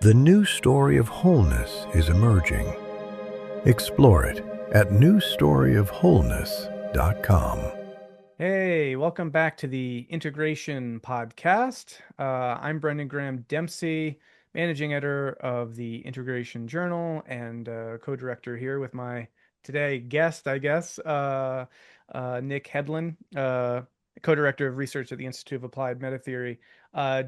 The new story of wholeness is emerging. Explore it at newstoryofwholeness.com. Hey, welcome back to the Integration Podcast. I'm Brendan Graham Dempsey, managing editor of the Integration Journal and co-director here with my today guest, I guess, Nick Hedlund, co-director of research at the Institute of Applied Metatheory.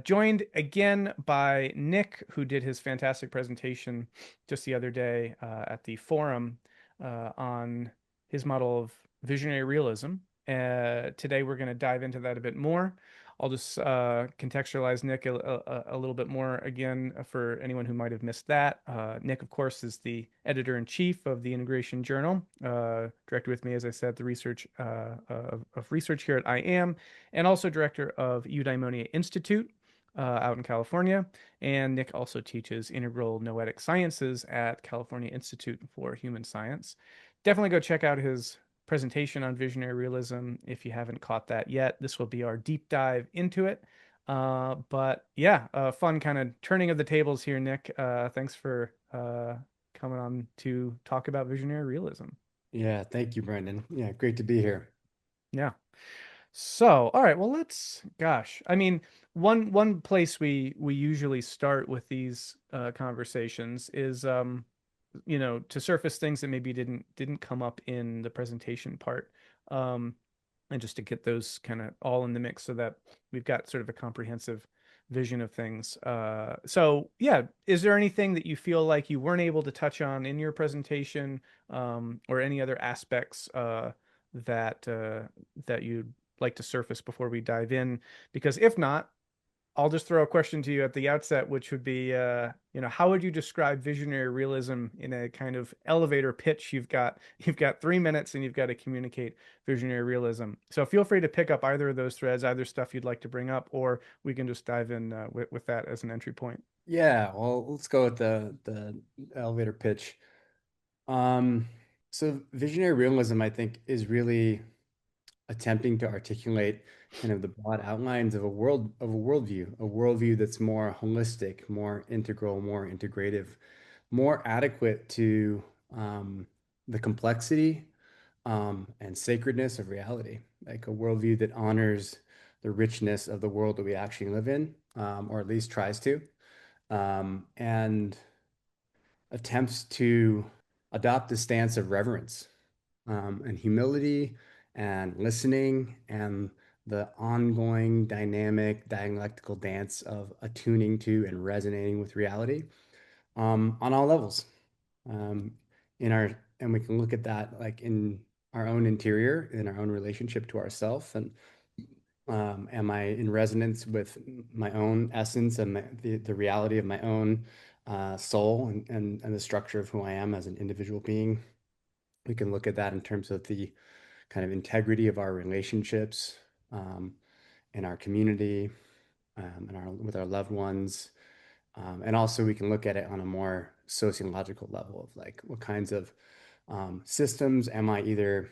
Joined again by Nick, who did his fantastic presentation just the other day at the forum on his model of visionary realism. Today, we're going to dive into that a bit more. I'll just contextualize Nick a little bit more again for anyone who might have missed that. Nick, of course, is the editor-in-chief of the Integration Journal, director with me, as I said, the research of research here at IAM, and also director of Eudaimonia Institute out in California. And Nick also teaches integral noetic sciences at California Institute for Human Science. Definitely go check out his presentation on visionary realism if you haven't caught that yet. This will be our deep dive into it. But yeah, fun kind of turning of the tables here, Nick. Thanks for coming on to talk about visionary realism. Yeah, thank you, Brendan. Yeah, great to be here. Yeah. So, all right, well, I mean, one place we usually start with these conversations is to surface things that maybe didn't come up in the presentation part, um, and just to get those kind of all in the mix so that we've got sort of a comprehensive vision of things. So yeah, is there anything that you feel like you weren't able to touch on in your presentation, or any other aspects that you'd like to surface before we dive in? Because if not, I'll just throw a question to you at the outset, which would be, how would you describe visionary realism in a kind of elevator pitch? You've got 3 minutes and you've got to communicate visionary realism. So feel free to pick up either of those threads, either stuff you'd like to bring up, or we can just dive in with that as an entry point. Yeah, well, let's go with the elevator pitch. Um, so visionary realism, I think, is really attempting to articulate kind of the broad outlines of a worldview that's more holistic, more integral, more integrative, more adequate to the complexity and sacredness of reality, like a worldview that honors the richness of the world that we actually live in, or at least tries to, and attempts to adopt a stance of reverence and humility and listening and the ongoing dynamic dialectical dance of attuning to and resonating with reality on all levels. Um, and we can look at that like in our own interior, in our own relationship to ourself, and am I in resonance with my own essence and the reality of my own soul and the structure of who I am as an individual being? We can look at that in terms of the kind of integrity of our relationships in our community and with our loved ones. And also we can look at it on a more sociological level of like what kinds of systems am I either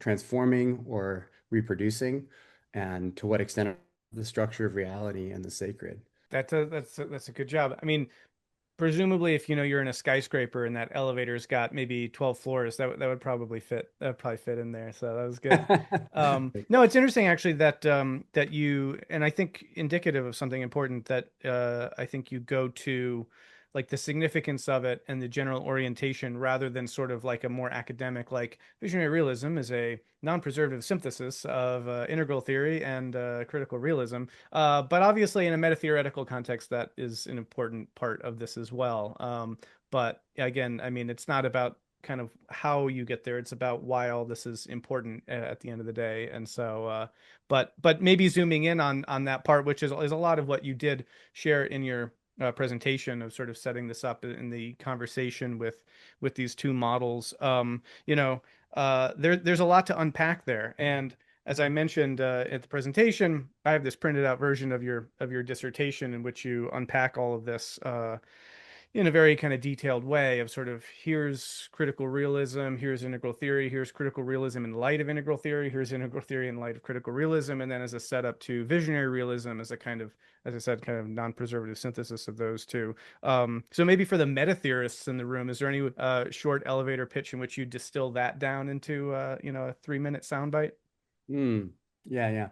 transforming or reproducing, and to what extent are the structure of reality and the sacred. That's a good job. I mean, presumably, if you're in a skyscraper and that elevator's got maybe 12 floors, that would probably fit. That would probably fit in there. So that was good. No, it's interesting actually that you, and I think indicative of something important, that I think you go to like the significance of it and the general orientation rather than sort of like a more academic, like visionary realism is a non-preservative synthesis of integral theory and critical realism. But obviously, in a meta-theoretical context, that is an important part of this as well. But again, I mean, it's not about kind of how you get there. It's about why all this is important at the end of the day. And so, but maybe zooming in on that part, which is a lot of what you did share in your presentation of sort of setting this up in the conversation with these two models. There's a lot to unpack there, and as I mentioned at the presentation, I have this printed out version of your dissertation in which you unpack all of this in a very kind of detailed way of sort of here's critical realism, here's integral theory, here's critical realism in light of integral theory, here's integral theory in light of critical realism, and then as a setup to visionary realism as a kind of, as I said, kind of non-preservative synthesis of those two. So maybe for the meta theorists in the room, is there any short elevator pitch in which you distill that down into a 3-minute soundbite? Hmm. Yeah, yeah.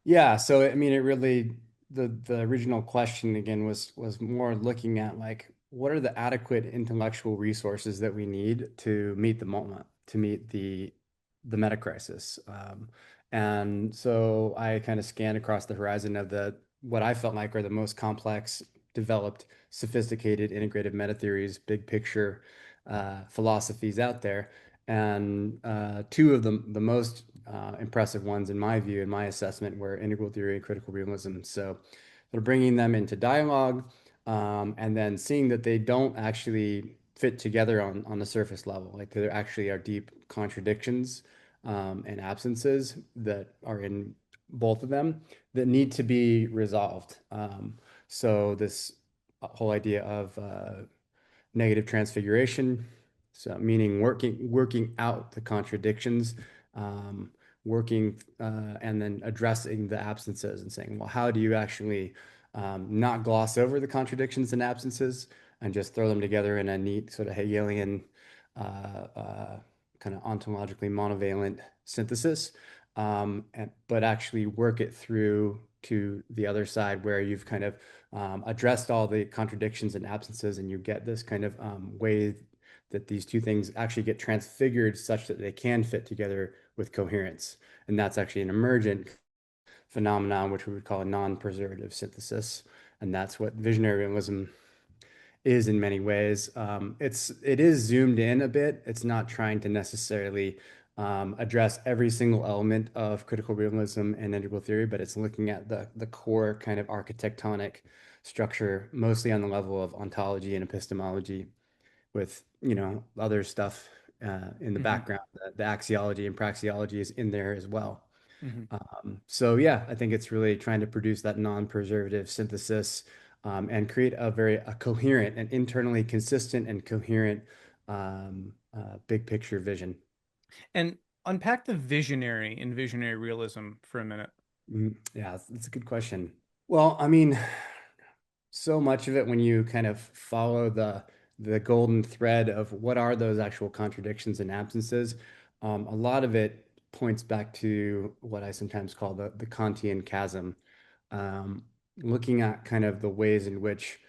Yeah, so I mean, it really the original question again was more looking at like what are the adequate intellectual resources that we need to meet the moment, to meet the meta crisis. And so I kind of scanned across the horizon of the what I felt like are the most complex, developed, sophisticated, integrated meta theories, big picture philosophies out there. And two of the most impressive ones, in my view, in my assessment, were integral theory and critical realism. So they're bringing them into dialogue and then seeing that they don't actually fit together on the surface level. Like there actually are deep contradictions and absences that are in both of them that need to be resolved. So this whole idea of negative transfiguration, so meaning working out the contradictions, um, working and then addressing the absences and saying, well, how do you actually not gloss over the contradictions and absences and just throw them together in a neat sort of Hegelian kind of ontologically monovalent synthesis, but actually work it through to the other side where you've kind of addressed all the contradictions and absences, and you get this kind of way that these two things actually get transfigured such that they can fit together with coherence. And that's actually an emergent phenomenon, which we would call a non-preservative synthesis. And that's what visionary realism is in many ways. It is zoomed in a bit. It's not trying to necessarily address every single element of critical realism and integral theory, but it's looking at the core kind of architectonic structure, mostly on the level of ontology and epistemology, with other stuff in the Hmm. background. The axiology and praxeology is in there as well. Hmm. So yeah, I think it's really trying to produce that non-preservative synthesis and create a coherent and internally consistent and coherent big picture vision. And unpack the visionary in visionary realism for a minute. Yeah, that's a good question. Well, I mean, so much of it when you kind of follow the golden thread of what are those actual contradictions and absences, a lot of it points back to what I sometimes call the Kantian chasm, um, looking at kind of the ways in which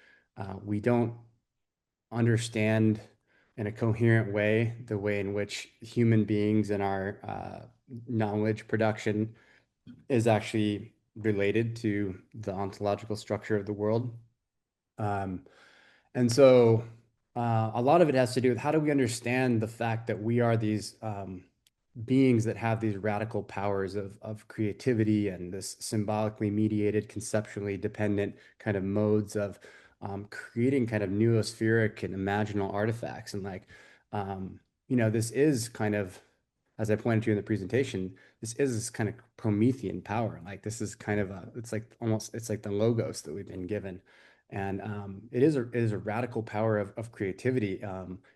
we don't understand in a coherent way the way in which human beings and our knowledge production is actually related to the ontological structure of the world. Um, and so a lot of it has to do with how do we understand the fact that we are these beings that have these radical powers of creativity and this symbolically mediated, conceptually dependent kind of modes of creating kind of noospheric and imaginal artifacts. And like, this is kind of, as I pointed to in the presentation, this is this kind of Promethean power. Like this is kind of it's like almost, it's like the logos that we've been given. And it is a radical power of creativity.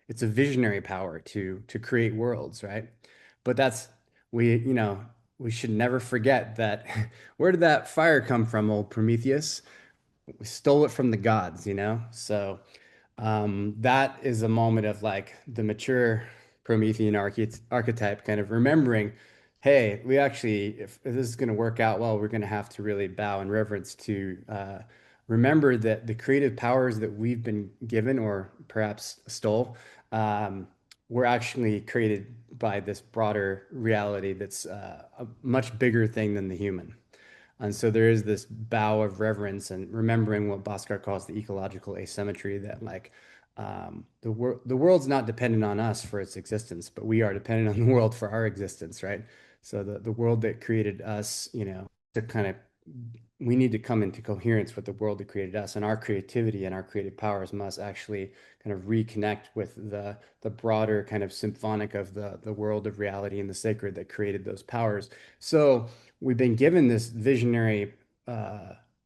It's a visionary power to create worlds, right? But we should never forget that where did that fire come from, old Prometheus? We stole it from the gods. So that is a moment of like the mature Promethean archetype kind of remembering, hey, we actually, if this is going to work out well, we're going to have to really bow in reverence to remember that the creative powers that we've been given or perhaps stole um, were actually created by this broader reality that's a much bigger thing than the human. And so there is this bow of reverence and remembering what Bhaskar calls the ecological asymmetry that like the world's not dependent on us for its existence, but we are dependent on the world for our existence, right? So the world that created us, to kind of we need to come into coherence with the world that created us, and our creativity and our creative powers must actually kind of reconnect with the broader kind of symphonic of the world of reality and the sacred that created those powers. So we've been given this visionary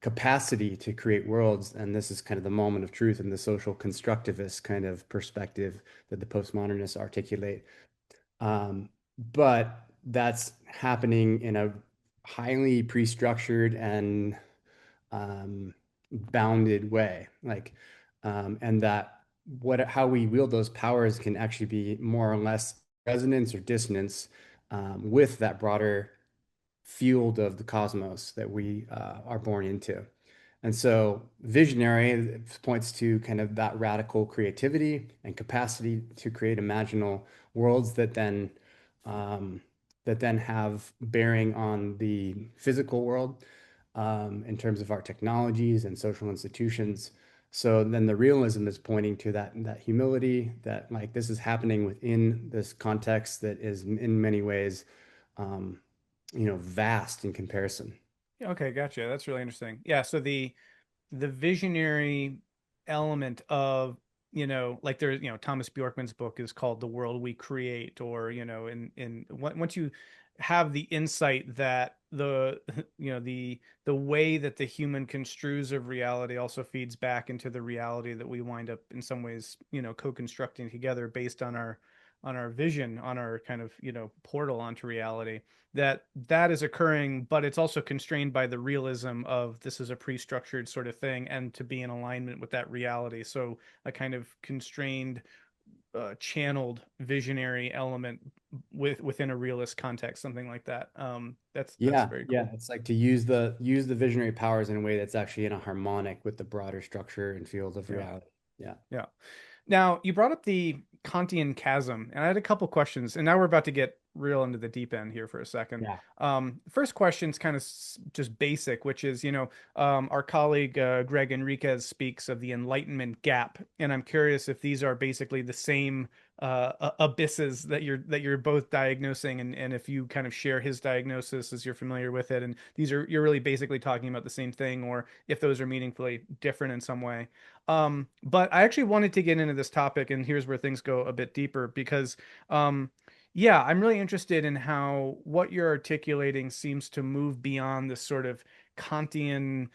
capacity to create worlds. And this is kind of the moment of truth in the social constructivist kind of perspective that the postmodernists articulate. But that's happening in a highly pre-structured and bounded way. And that how we wield those powers can actually be more or less resonance or dissonance with that broader field of the cosmos that we are born into. And so visionary points to kind of that radical creativity and capacity to create imaginal worlds um, that then have bearing on the physical world in terms of our technologies and social institutions. So then the realism is pointing to that humility that like this is happening within this context that is in many ways um, vast in comparison. Okay, gotcha. That's really interesting. Yeah, so the visionary element of, like there's, Thomas Bjorkman's book is called The World We Create, or, once you have the insight that the way that the human construes of reality also feeds back into the reality that we wind up in some ways, co-constructing together based on our vision, on our kind of, portal onto reality, that is occurring, but it's also constrained by the realism of this is a pre-structured sort of thing, and to be in alignment with that reality. So a kind of constrained, channeled visionary element within a realist context, something like that. That's Yeah, very yeah. cool. It's like to use the visionary powers in a way that's actually in a harmonic with the broader structure and field of Yeah, reality. Yeah. yeah. Now, you brought up the Kantian chasm, and I had a couple questions, and now we're about to get real into the deep end here for a second. Yeah. First question's kind of just basic, which is, our colleague Greg Enriquez speaks of the Enlightenment gap, and I'm curious if these are basically the same abysses that you're both diagnosing, and if you kind of share his diagnosis as you're familiar with it, and you're really basically talking about the same thing, or if those are meaningfully different in some way. But I actually wanted to get into this topic, and here's where things go a bit deeper because, yeah, I'm really interested in how what you're articulating seems to move beyond this sort of Kantian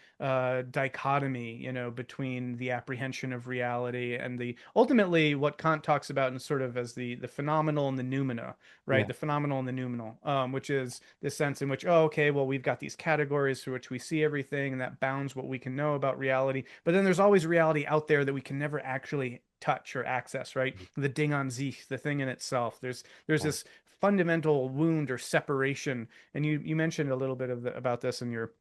dichotomy, between the apprehension of reality and the ultimately what Kant talks about in sort of as the phenomenal and the noumena, right? Yeah. The phenomenal and the noumenal, which is the sense in which, oh, okay, well, we've got these categories through which we see everything, and that bounds what we can know about reality. But then there's always reality out there that we can never actually touch or access, right? The Ding an sich, the thing in itself. There's Yeah. this fundamental wound or separation, and you mentioned a little bit about this in your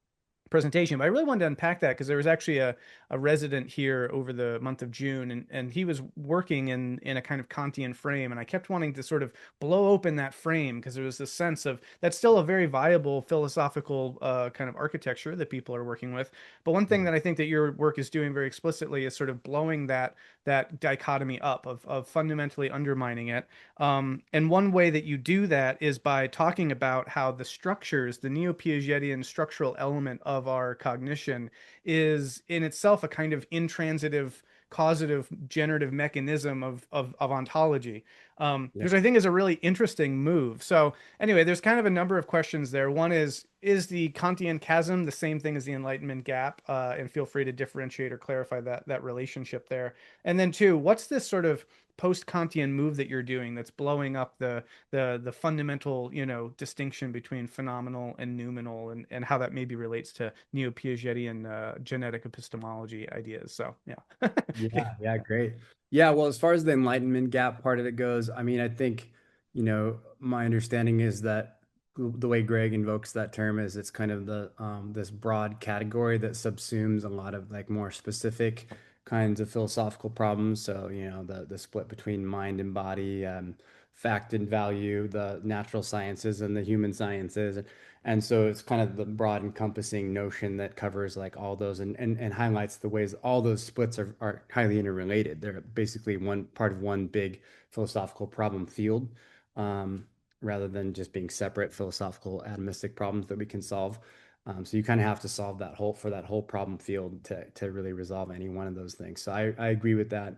presentation, but I really wanted to unpack that because there was actually a resident here over the month of June, and he was working in a kind of Kantian frame, and I kept wanting to sort of blow open that frame because there was this sense of that's still a very viable philosophical kind of architecture that people are working with. But one thing Yeah. that I think that your work is doing very explicitly is sort of blowing that dichotomy up of fundamentally undermining it. And one way that you do that is by talking about how the structures, the neo-Piagetian structural element of our cognition, is in itself a kind of intransitive, causative, generative mechanism of ontology, Yeah. which I think is a really interesting move. So anyway, there's kind of a number of questions there. One is the Kantian chasm the same thing as the Enlightenment gap? And feel free to differentiate or clarify that relationship there. And then two, what's this sort of post-Kantian move that you're doing that's blowing up the fundamental, distinction between phenomenal and noumenal, and how that maybe relates to neo-Piagetian genetic epistemology ideas. So yeah. Yeah, yeah, great. Yeah, well, as far as the Enlightenment gap part of it goes, I mean, I think, my understanding is that the way Greg invokes that term is it's kind of the this broad category that subsumes a lot of like more specific kinds of philosophical problems. So, the split between mind and body, fact and value, the natural sciences and the human sciences. And so it's kind of the broad encompassing notion that covers like all those and highlights the ways all those splits are highly interrelated. They're basically one part of one big philosophical problem field, um, rather than just being separate philosophical atomistic problems that we can solve. So you kind of have to solve that whole problem field to really resolve any one of those things. So I agree with that.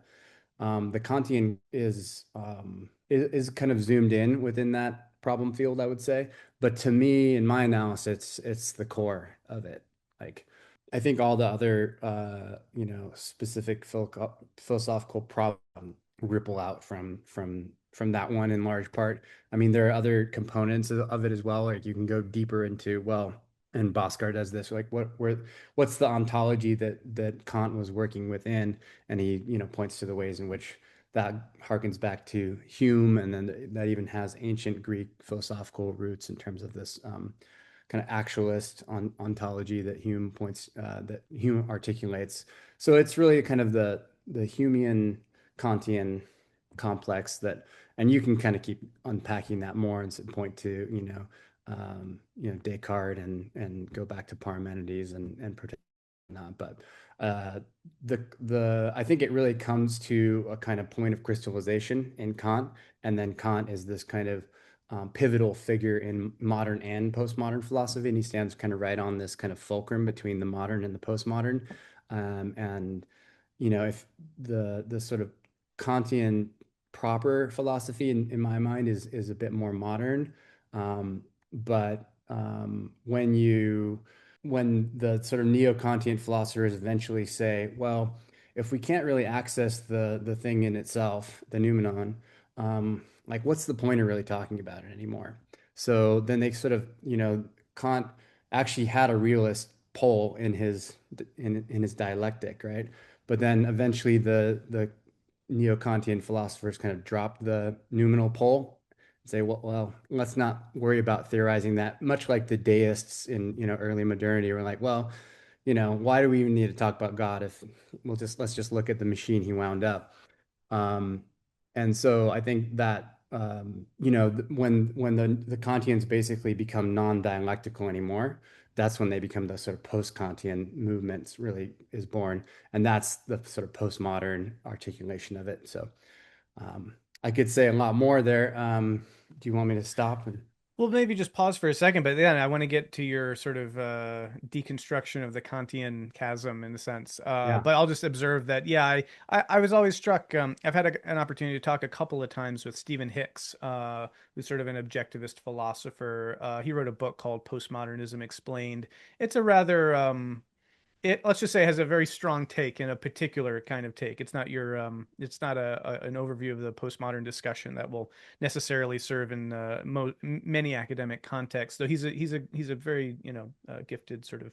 The Kantian is kind of zoomed in within that problem field, I would say. But to me, in my analysis, it's the core of it. Like I think all the other, specific philosophical problems ripple out from that one in large part. I mean, there are other components of it as well. Like you can go deeper into, well, and Bhaskar does this, like what's the ontology that Kant was working within, and he, points to the ways in which that harkens back to Hume, and then that even has ancient Greek philosophical roots in terms of this kind of actualist ontology that that Hume articulates. So it's really kind of the Humean Kantian complex that, and you can kind of keep unpacking that more and point to Descartes and go back to Parmenides and not, but the I think it really comes to a kind of point of crystallization in Kant, and then Kant is this kind of pivotal figure in modern and postmodern philosophy, and he stands kind of right on this kind of fulcrum between the modern and the postmodern. And if the sort of Kantian proper philosophy in my mind is a bit more modern, but when the sort of neo-Kantian philosophers eventually say, well, if we can't really access the thing in itself, the noumenon, like what's the point of really talking about it anymore? So then they sort of, Kant actually had a realist pole in his dialectic, right? But then eventually the neo-Kantian philosophers kind of dropped the noumenal pole and say, well, let's not worry about theorizing that. Much like the deists in early modernity were like, well, why do we even need to talk about God if let's just look at the machine he wound up. Um, and so I think that when the Kantians basically become non-dialectical anymore, that's when they become the sort of post-Kantian movements really is born, and that's the sort of postmodern articulation of it. So I could say a lot more there. Do you want me to stop? Well, maybe just pause for a second, but then I want to get to your sort of deconstruction of the Kantian chasm in a sense. Yeah. But I'll just observe that, yeah, I was always struck. I've had an opportunity to talk a couple of times with Stephen Hicks, who's sort of an objectivist philosopher. He wrote a book called Postmodernism Explained. It's a rather it let's just say has a very strong take and a particular kind of take. It's not your it's not an overview of the postmodern discussion that will necessarily serve in many academic contexts. So he's a very gifted sort of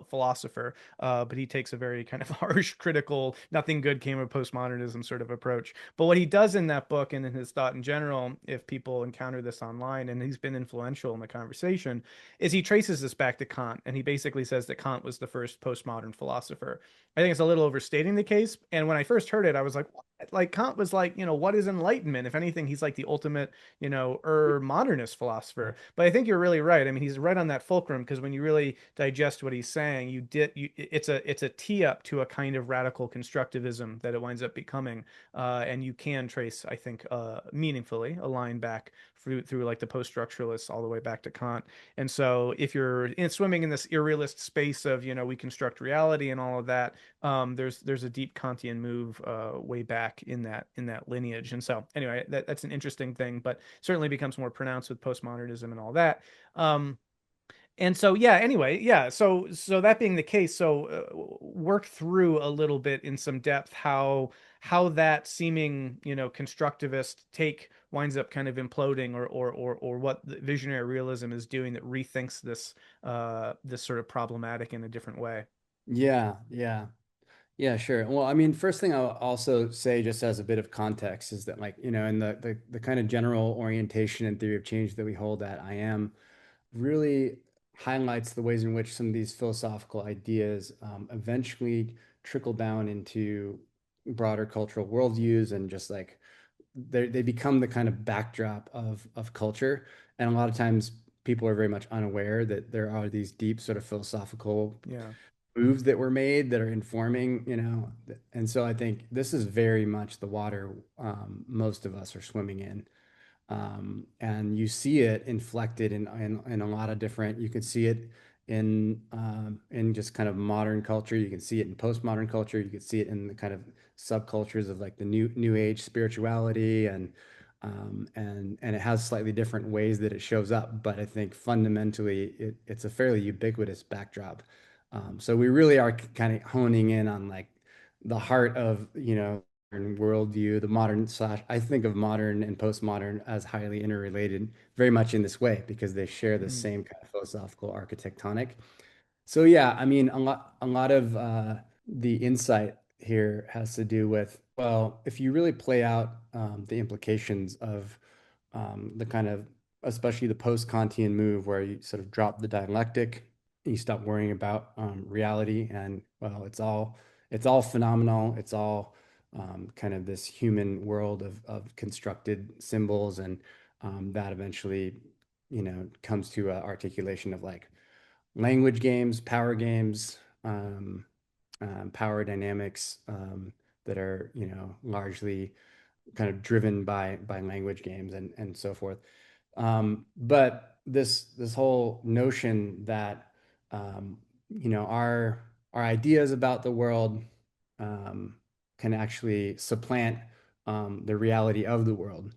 philosopher, but he takes a very kind of harsh, critical, nothing good came of postmodernism sort of approach. But what he does in that book and in his thought in general, if people encounter this online, and he's been influential in the conversation, is he traces this back to Kant, and he basically says that Kant was the first postmodern philosopher. I think it's a little overstating the case. And when I first heard it, I was like, what? Like Kant was like, what is enlightenment? If anything, he's like the ultimate, modernist philosopher. But I think you're really right. I mean, he's right on that fulcrum because when you really digest what he's saying, it's a tee up to a kind of radical constructivism that it winds up becoming. And you can trace, I think, meaningfully a line back through like the post-structuralists all the way back to Kant. And so if you're swimming in this irrealist space of, we construct reality and all of that, there's a deep Kantian move way back in that lineage. And so anyway, that's an interesting thing, but certainly becomes more pronounced with postmodernism and all that. And so yeah, anyway, yeah, so that being the case, so work through a little bit in some depth how that seeming constructivist take winds up kind of imploding, or what the visionary realism is doing that rethinks this sort of problematic in a different way. Yeah, yeah. Yeah, sure. Well, I mean, first thing I'll also say, just as a bit of context, is that like, in the kind of general orientation and theory of change that we hold at I am really highlights the ways in which some of these philosophical ideas eventually trickle down into broader cultural worldviews, and just like they become the kind of backdrop of culture. And a lot of times people are very much unaware that there are these deep sort of philosophical Yeah. moves that were made that are informing, and so I think this is very much the water most of us are swimming in. And you see it inflected in a lot of different, you can see it in just kind of modern culture. You can see it in postmodern culture. You can see it in the kind of subcultures of like the new age spirituality, and it has slightly different ways that it shows up. But I think fundamentally it's a fairly ubiquitous backdrop. So we really are kind of honing in on like the heart of, modern worldview, the modern slash, I think of modern and postmodern as highly interrelated, very much in this way, because they share the Mm. same kind of philosophical architectonic. So yeah, I mean, a lot of the insight here has to do with, well, if you really play out the implications of the kind of, especially the post-Kantian move, where you sort of drop the dialectic, you stop worrying about reality, and well, it's all phenomenal. It's all kind of this human world of constructed symbols, and that eventually, comes to articulation of like language games, power games, power dynamics that are, largely kind of driven by language games and so forth. But this whole notion that our ideas about the world um, can actually supplant the reality of the world,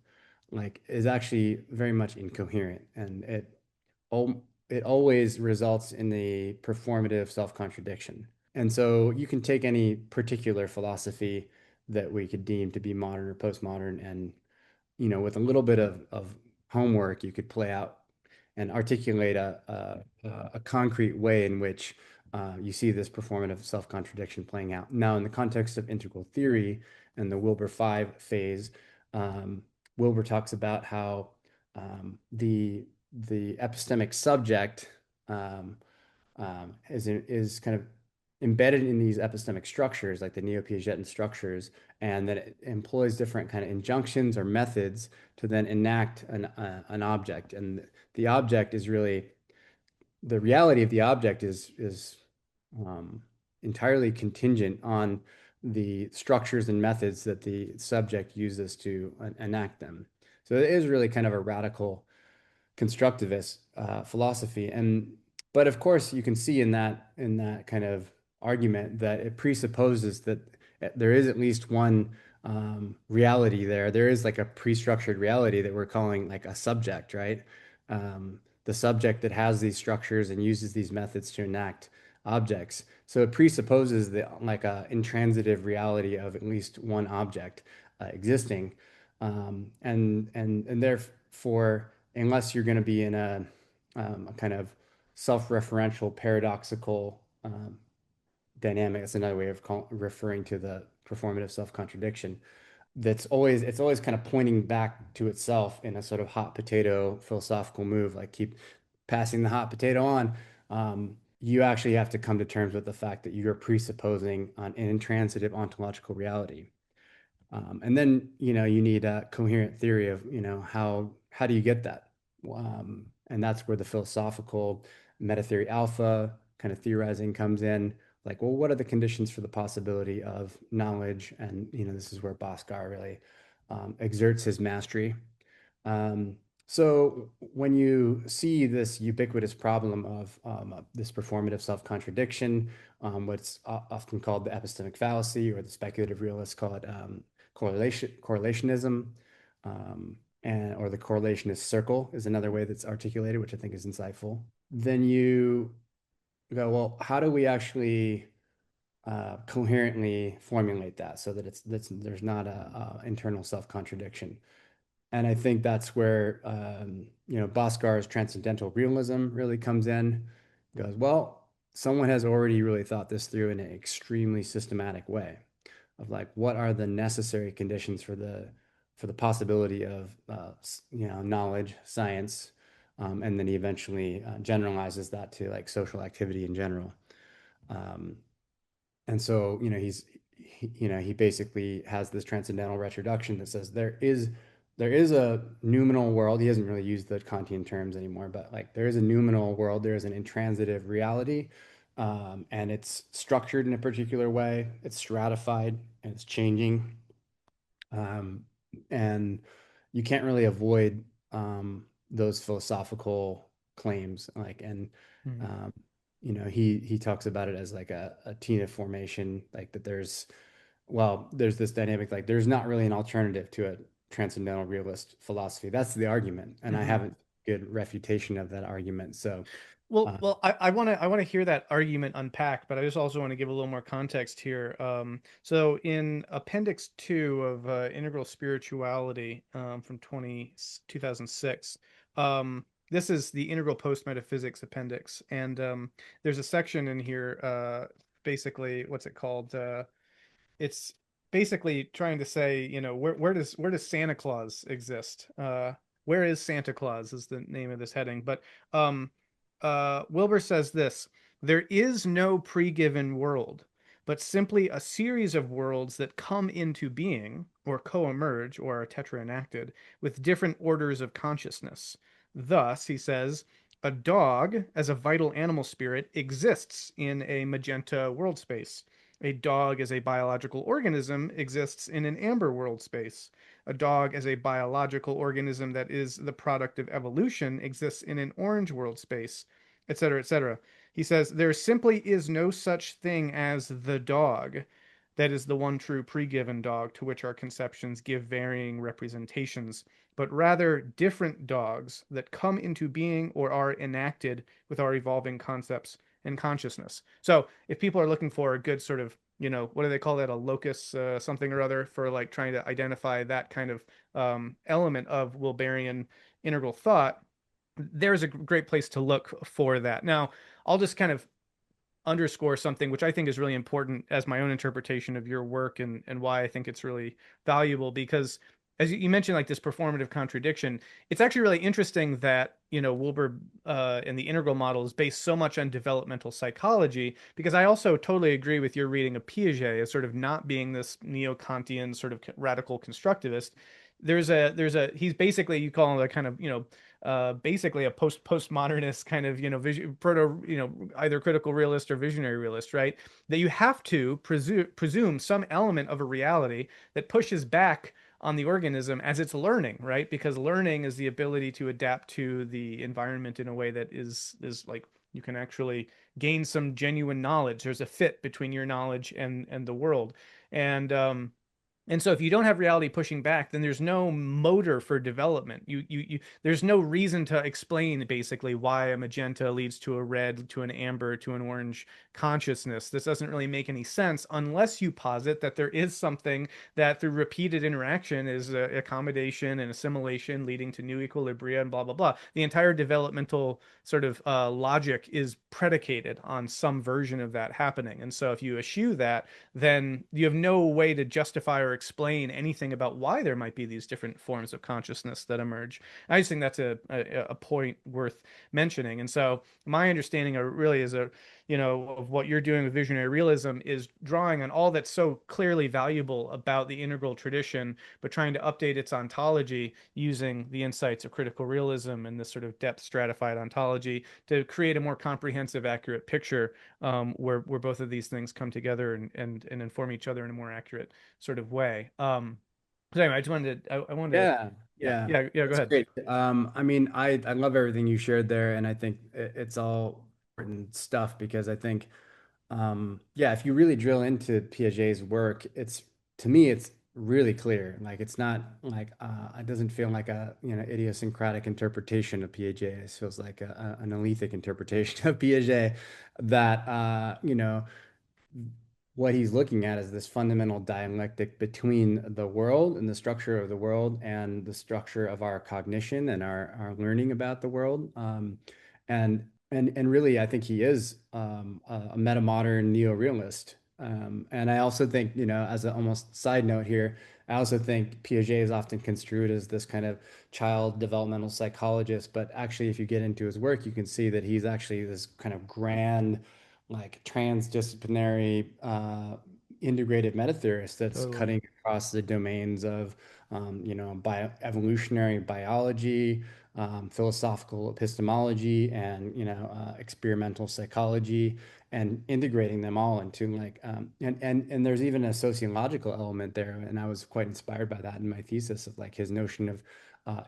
like, is actually very much incoherent, and it always results in the performative self-contradiction. And so you can take any particular philosophy that we could deem to be modern or postmodern, and with a little bit of homework, you could play out and articulate a concrete way in which you see this performative self-contradiction playing out. Now, in the context of integral theory and the Wilber 5 phase, um, Wilber talks about how the epistemic subject is kind of embedded in these epistemic structures, like the Neo-Piagetan structures, and that it employs different kind of injunctions or methods to then enact an object. And the object is really, the reality of the object is um, entirely contingent on the structures and methods that the subject uses to enact them. So it is really kind of a radical constructivist philosophy. And but of course, you can see in that kind of argument that it presupposes that there is at least one reality there. There is like a pre-structured reality that we're calling like a subject, right? The subject that has these structures and uses these methods to enact objects. So it presupposes that like a intransitive reality of at least one object existing, and therefore, unless you're going to be in a kind of self-referential paradoxical dynamic, that's another way of referring to the performative self-contradiction. It's always kind of pointing back to itself in a sort of hot potato philosophical move, like keep passing the hot potato on. You actually have to come to terms with the fact that you're presupposing an intransitive ontological reality. And then, you need a coherent theory of, how do you get that? And that's where the philosophical meta theory alpha kind of theorizing comes in. Like, well, what are the conditions for the possibility of knowledge? And, this is where Bhaskar really exerts his mastery. Um, so when you see this ubiquitous problem of this performative self-contradiction, what's often called the epistemic fallacy, or the speculative realists call it correlationism, or the correlationist circle is another way that's articulated, which I think is insightful. Then you go, well, how do we actually coherently formulate that so that there's not a internal self-contradiction? And I think that's where Bhaskar's transcendental realism really comes in. He goes, well, someone has already really thought this through in an extremely systematic way of like, what are the necessary conditions for the possibility of knowledge, science, and then he eventually generalizes that to like social activity in general. Um, and so, he basically has this transcendental retroduction that says there is a noumenal world. He doesn't really use the Kantian terms anymore, but like there is a noumenal world, there is an intransitive reality, and it's structured in a particular way. It's stratified and it's changing, um, and you can't really avoid those philosophical claims. Like, and Mm. um, he talks about it as like a Tina formation, like that there's this dynamic, like there's not really an alternative to a transcendental realist philosophy. That's the argument, and I Hmm. haven't good refutation of that argument. So I want to hear that argument unpacked, but I just also want to give a little more context here. So in Appendix 2 of Integral Spirituality from 2006, this is the Integral Post Metaphysics Appendix, and there's a section in here, basically, what's it called? It's basically trying to say, where does Santa Claus exist? Where is Santa Claus is the name of this heading. But um, Wilber says this: there is no pre-given world, but simply a series of worlds that come into being, or co-emerge, or are tetra-enacted with different orders of consciousness. Thus, he says, a dog, as a vital animal spirit, exists in a magenta world space. A dog as a biological organism exists in an amber world space. A dog as a biological organism that is the product of evolution exists in an orange world space, etc., etc. He says there simply is no such thing as the dog that is the one true pre-given dog to which our conceptions give varying representations, but rather different dogs that come into being or are enacted with our evolving concepts and consciousness. So if people are looking for a good sort of, what do they call that? A locus, something or other, for like trying to identify that kind of element of Wilberian integral thought, there's a great place to look for that. Now, I'll just kind of underscore something which I think is really important as my own interpretation of your work, and why I think it's really valuable, because as you mentioned, like this performative contradiction, it's actually really interesting that, Wilber and the integral model is based so much on developmental psychology, because I also totally agree with your reading of Piaget as sort of not being this neo-Kantian sort of radical constructivist. He's basically, you call him a kind of, basically a postmodernist kind of, proto, either critical realist or visionary realist, right? That you have to presume some element of a reality that pushes back on the organism as it's learning, right? Because learning is the ability to adapt to the environment in a way that is like you can actually gain some genuine knowledge. There's a fit between your knowledge and the world. And and so if you don't have reality pushing back, then there's no motor for development. There's no reason to explain basically why a magenta leads to a red, to an amber, to an orange consciousness. This doesn't really make any sense unless you posit that there is something that through repeated interaction is accommodation and assimilation leading to new equilibria and blah, blah, blah. The entire developmental sort of logic is predicated on some version of that happening. And so if you eschew that, then you have no way to justify or explain anything about why there might be these different forms of consciousness that emerge. I just think that's a point worth mentioning. And so my understanding of really is of what you're doing with visionary realism is drawing on all that's so clearly valuable about the integral tradition, but trying to update its ontology using the insights of critical realism and this sort of depth stratified ontology to create a more comprehensive, accurate picture, where both of these things come together and inform each other in a more accurate sort of way. So anyway, I wanted to, Yeah, yeah, yeah, yeah, yeah. Go that's ahead. great. I mean, I love everything you shared there, and I think it's all important stuff because I think, yeah, if you really drill into Piaget's work, it's to me, it's really clear. Like, it's not like it doesn't feel like a idiosyncratic interpretation of Piaget. It feels like an alethic interpretation of Piaget that what he's looking at is this fundamental dialectic between the world and the structure of the world and the structure of our cognition and our learning about the world. And really, I think he is a meta-modern neo-realist. And I also think, as an almost side note here, I also think Piaget is often construed as this kind of child developmental psychologist. But actually, if you get into his work, you can see that he's actually this kind of grand, like transdisciplinary integrated meta theorist that's Totally. cutting across the domains of evolutionary biology, philosophical epistemology, and experimental psychology, and integrating them all into like and there's even a sociological element there, and I was quite inspired by that in my thesis of like his notion of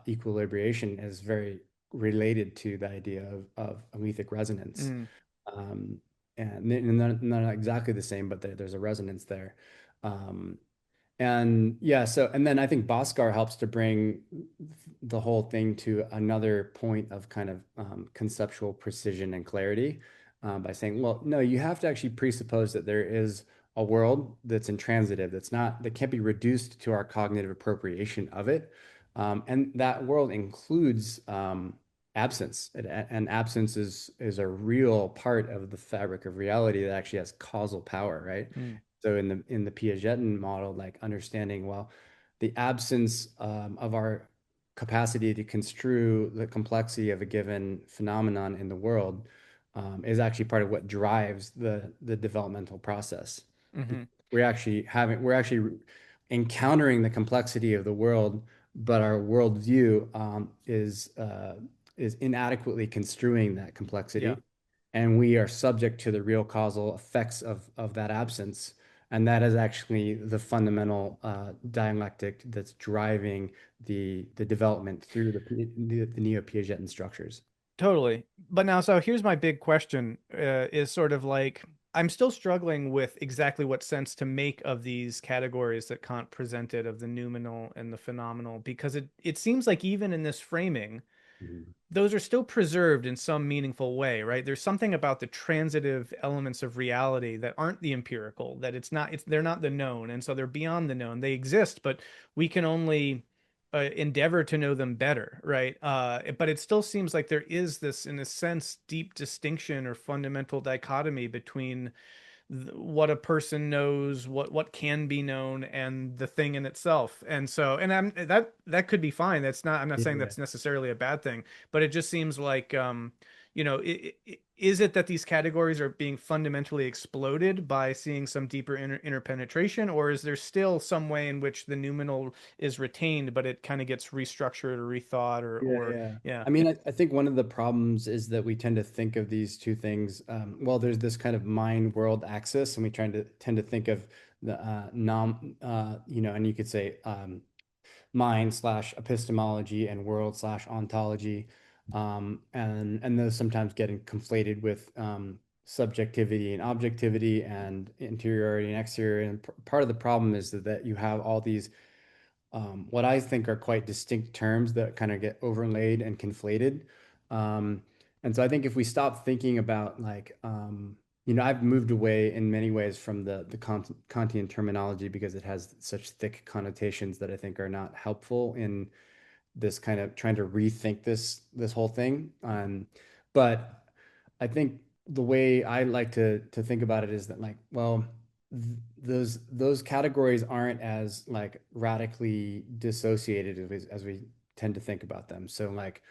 equilibration is very related to the idea of alethic resonance. Mm. Um, and they're not exactly the same, but there's a resonance there. Um, And yeah, so and then I think Bhaskar helps to bring the whole thing to another point of kind of conceptual precision and clarity by saying, well, no, you have to actually presuppose that there is a world that's intransitive, that can't be reduced to our cognitive appropriation of it. And that world includes absence, and absence is a real part of the fabric of reality that actually has causal power, right? Mm. So in the Piagetian model, like understanding, well, the absence of our capacity to construe the complexity of a given phenomenon in the world is actually part of what drives the developmental process. Hmm. We're actually encountering the complexity of the world, but our worldview is inadequately construing that Yeah. complexity, and we are subject to the real causal effects of that absence. And that is actually the fundamental dialectic that's driving the development through the Neo-Piagetian structures. Totally. But now, so here's my big question, is sort of like I'm still struggling with exactly what sense to make of these categories that Kant presented of the noumenal and the phenomenal, because it seems like even in this framing, Mhm. those are still preserved in some meaningful way, right? There's something about the transitive elements of reality that aren't the empirical, that they're not the known, and so they're beyond the known. They exist, but we can only endeavor to know them better, right? But it still seems like there is this, in a sense, deep distinction or fundamental dichotomy between what a person knows, what can be known, and the thing in itself. And so, and that could be fine. I'm not saying Yeah. that's necessarily a bad thing, but it just seems like, is it that these categories are being fundamentally exploded by seeing some deeper interpenetration, or is there still some way in which the noumenal is retained, but it kind of gets restructured or rethought, Yeah, or yeah. yeah. I mean, I think one of the problems is that we tend to think of these two things. Well, there's this kind of mind world axis, and we tend to think of the and you could say mind slash epistemology and world slash ontology, and those sometimes getting conflated with subjectivity and objectivity and interiority and exterior. And part of the problem is that you have all these what I think are quite distinct terms that kind of get overlaid and conflated. Um, and so I think if we stop thinking about like, I've moved away in many ways from the Kantian terminology because it has such thick connotations that I think are not helpful in this kind of trying to rethink this whole thing. But I think the way I like to think about it is that like, well, those categories aren't as like radically dissociated as we tend to think about them. So like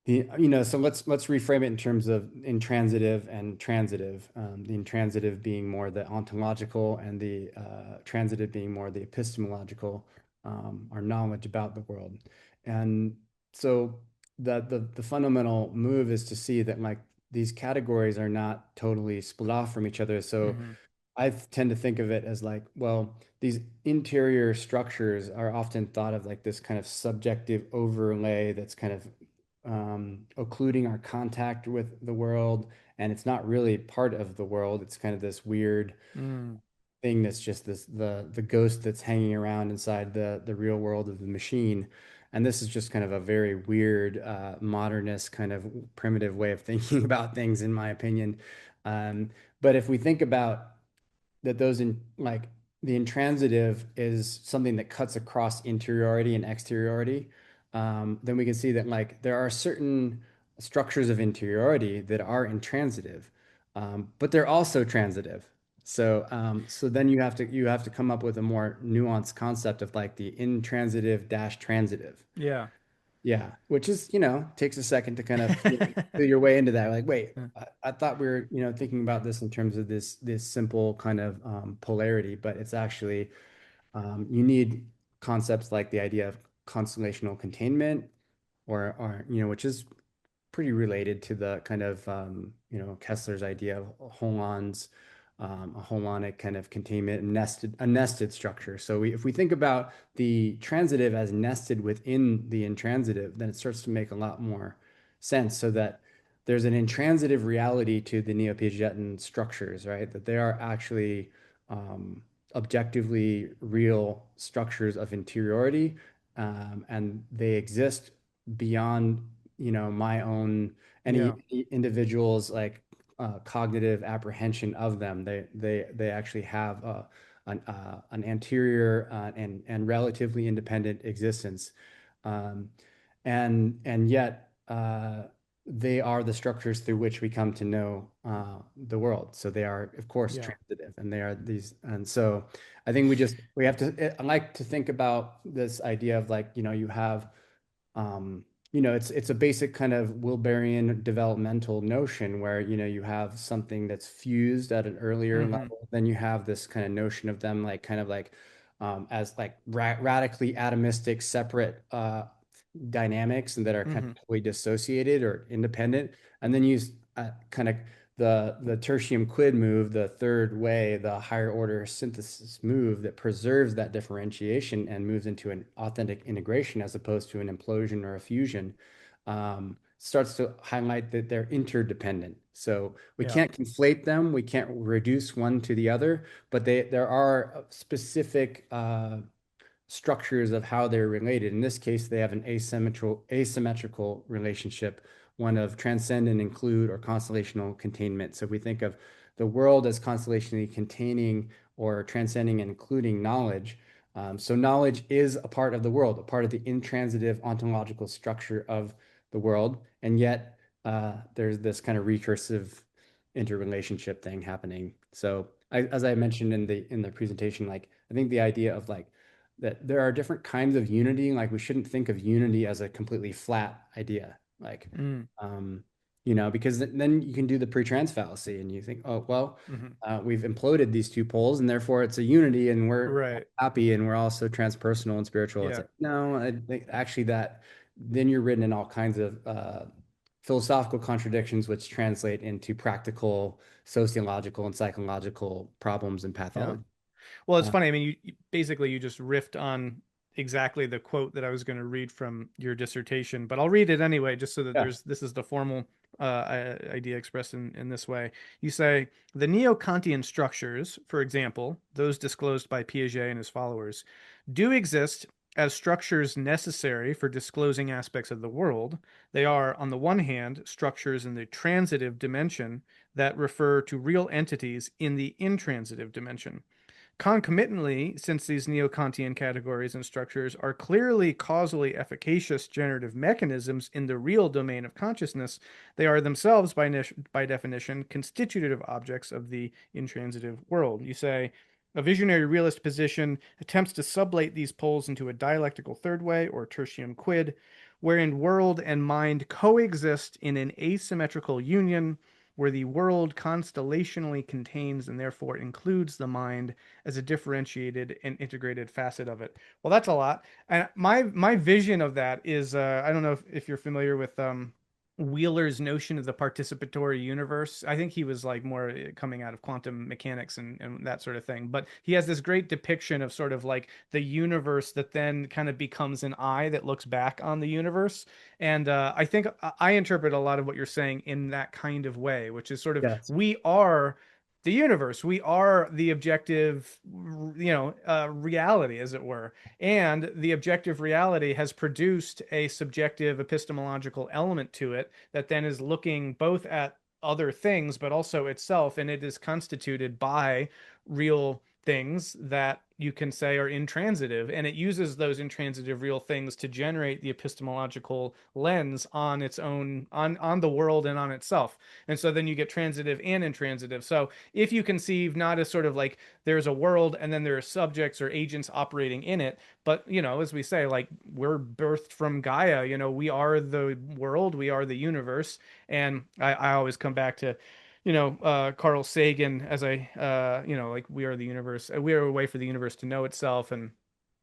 so let's reframe it in terms of intransitive and transitive. The intransitive being more the ontological, and the transitive being more the epistemological, our knowledge about the world. And so the fundamental move is to see that like these categories are not totally split off from each other. So Hmm. I tend to think of it as like, well, these interior structures are often thought of like this kind of subjective overlay that's kind of occluding our contact with the world, and it's not really part of the world. It's kind of this weird Mm. thing that's just the ghost that's hanging around inside the real world of the machine. And this is just kind of a very weird modernist kind of primitive way of thinking about things, in my opinion. But if we think about that, those in like the intransitive is something that cuts across interiority and exteriority, then we can see that like there are certain structures of interiority that are intransitive, but they're also transitive. So then you have to come up with a more nuanced concept of like the intransitive dash transitive. Yeah. Yeah, which is, takes a second to kind of feel your way into that. Like, wait, I thought we were, thinking about this in terms of this simple kind of polarity, but it's actually you need concepts like the idea of constellational containment, or which is pretty related to the kind of Kessler's idea of holons, a holonic kind of containment, and a nested structure. So if we think about the transitive as nested within the intransitive, then it starts to make a lot more sense. So that there's an intransitive reality to the Neo-Piagetian structures, right? That they are actually objectively real structures of interiority, and they exist beyond, my own Yeah. any individual's like cognitive apprehension of them. They actually have an anterior and relatively independent existence, um, and yet they are the structures through which we come to know the world. So they are, of course, Yeah. transitive, and they are these. And so I think we have to. I like to think about this idea of like, you have it's a basic kind of Wilberian developmental notion where, you have something that's fused at an earlier Hmm. level. Then you have this kind of notion of them like kind of like as like radically atomistic, separate dynamics and that are kind Hmm. of totally dissociated or independent. And then use kind of the tertium quid move, the third way, the higher order synthesis move that preserves that differentiation and moves into an authentic integration as opposed to an implosion or a fusion, starts to highlight that they're interdependent. So we Yeah. can't conflate them, we can't reduce one to the other, but there are specific structures of how they're related. In this case, they have an asymmetrical relationship, one of transcend and include or constellational containment. So we think of the world as constellationally containing or transcending and including knowledge. So knowledge is a part of the world, a part of the intransitive ontological structure of the world, and yet there's this kind of recursive interrelationship thing happening. So as I mentioned in the presentation, like I think the idea of like that there are different kinds of unity. Like we shouldn't think of unity as a completely flat idea. Like, Mm. um, because then you can do the pre-trans fallacy and you think, oh, well, Hmm. we've imploded these two poles and therefore it's a unity and we're Right. happy and we're also transpersonal and spiritual. It's Yeah. like, no, I think actually that then you're written in all kinds of philosophical contradictions, which translate into practical sociological and psychological problems and Yeah. pathology. Well, it's Uh, funny. I mean, basically you just riffed on exactly the quote that I was going to read from your dissertation, but I'll read it anyway, just so that yeah. this is the formal idea expressed in this way. You say the neo-Kantian structures, for example, those disclosed by Piaget and his followers, do exist as structures necessary for disclosing aspects of the world. They are, on the one hand, structures in the transitive dimension that refer to real entities in the intransitive dimension. Concomitantly, since these neo-Kantian categories and structures are clearly causally efficacious generative mechanisms in the real domain of consciousness, they are themselves, by definition, constitutive objects of the intransitive world. You say, a visionary realist position attempts to sublate these poles into a dialectical third way, or tertium quid, wherein world and mind coexist in an asymmetrical union, where the world constellationally contains and therefore includes the mind as a differentiated and integrated facet of it. Well, that's a lot. And my vision of that is I don't know if you're familiar with Wheeler's notion of the participatory universe. I think he was like more coming out of quantum mechanics and that sort of thing. But he has this great depiction of sort of like the universe that then kind of becomes an eye that looks back on the universe. And I think I interpret a lot of what you're saying in that kind of way, which is sort of Yes. we are the universe. We are the objective, reality, as it were. And the objective reality has produced a subjective epistemological element to it that then is looking both at other things, but also itself. And it is constituted by real things that you can say are intransitive, and it uses those intransitive real things to generate the epistemological lens on its own, on the world and on itself. And so then you get transitive and intransitive. So if you conceive not as sort of like there's a world and then there are subjects or agents operating in it, but as we say, like we're birthed from Gaia, we are the world, we are the universe. And I always come back to Carl Sagan as like we are the universe. We are a way for the universe to know itself. And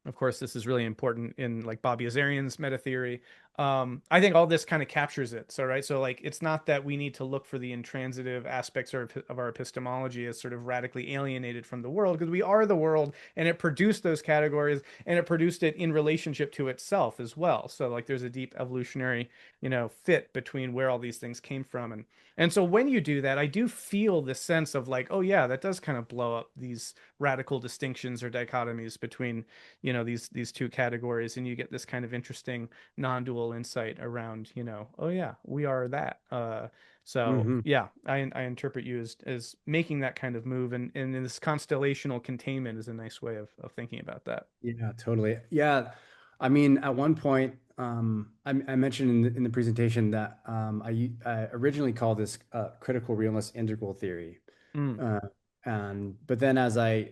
of course, this is really important in like Bobby Azarian's meta theory. I think all this kind of captures it. So, right. So like, it's not that we need to look for the intransitive aspects of our epistemology as sort of radically alienated from the world, because we are the world and it produced those categories and it produced it in relationship to itself as well. So like, there's a deep evolutionary, fit between where all these things came from. And so when you do that, I do feel this sense of like, oh yeah, that does kind of blow up these radical distinctions or dichotomies between, these two categories, and you get this kind of interesting non-dual insight around, oh yeah, we are that. So Hmm. yeah, I interpret you as making that kind of move, and this constellational containment is a nice way of thinking about that. Yeah, totally. Yeah. I mean, at one point, I mentioned in the presentation that I originally called this critical realist integral theory. Mm, Uh, and but then I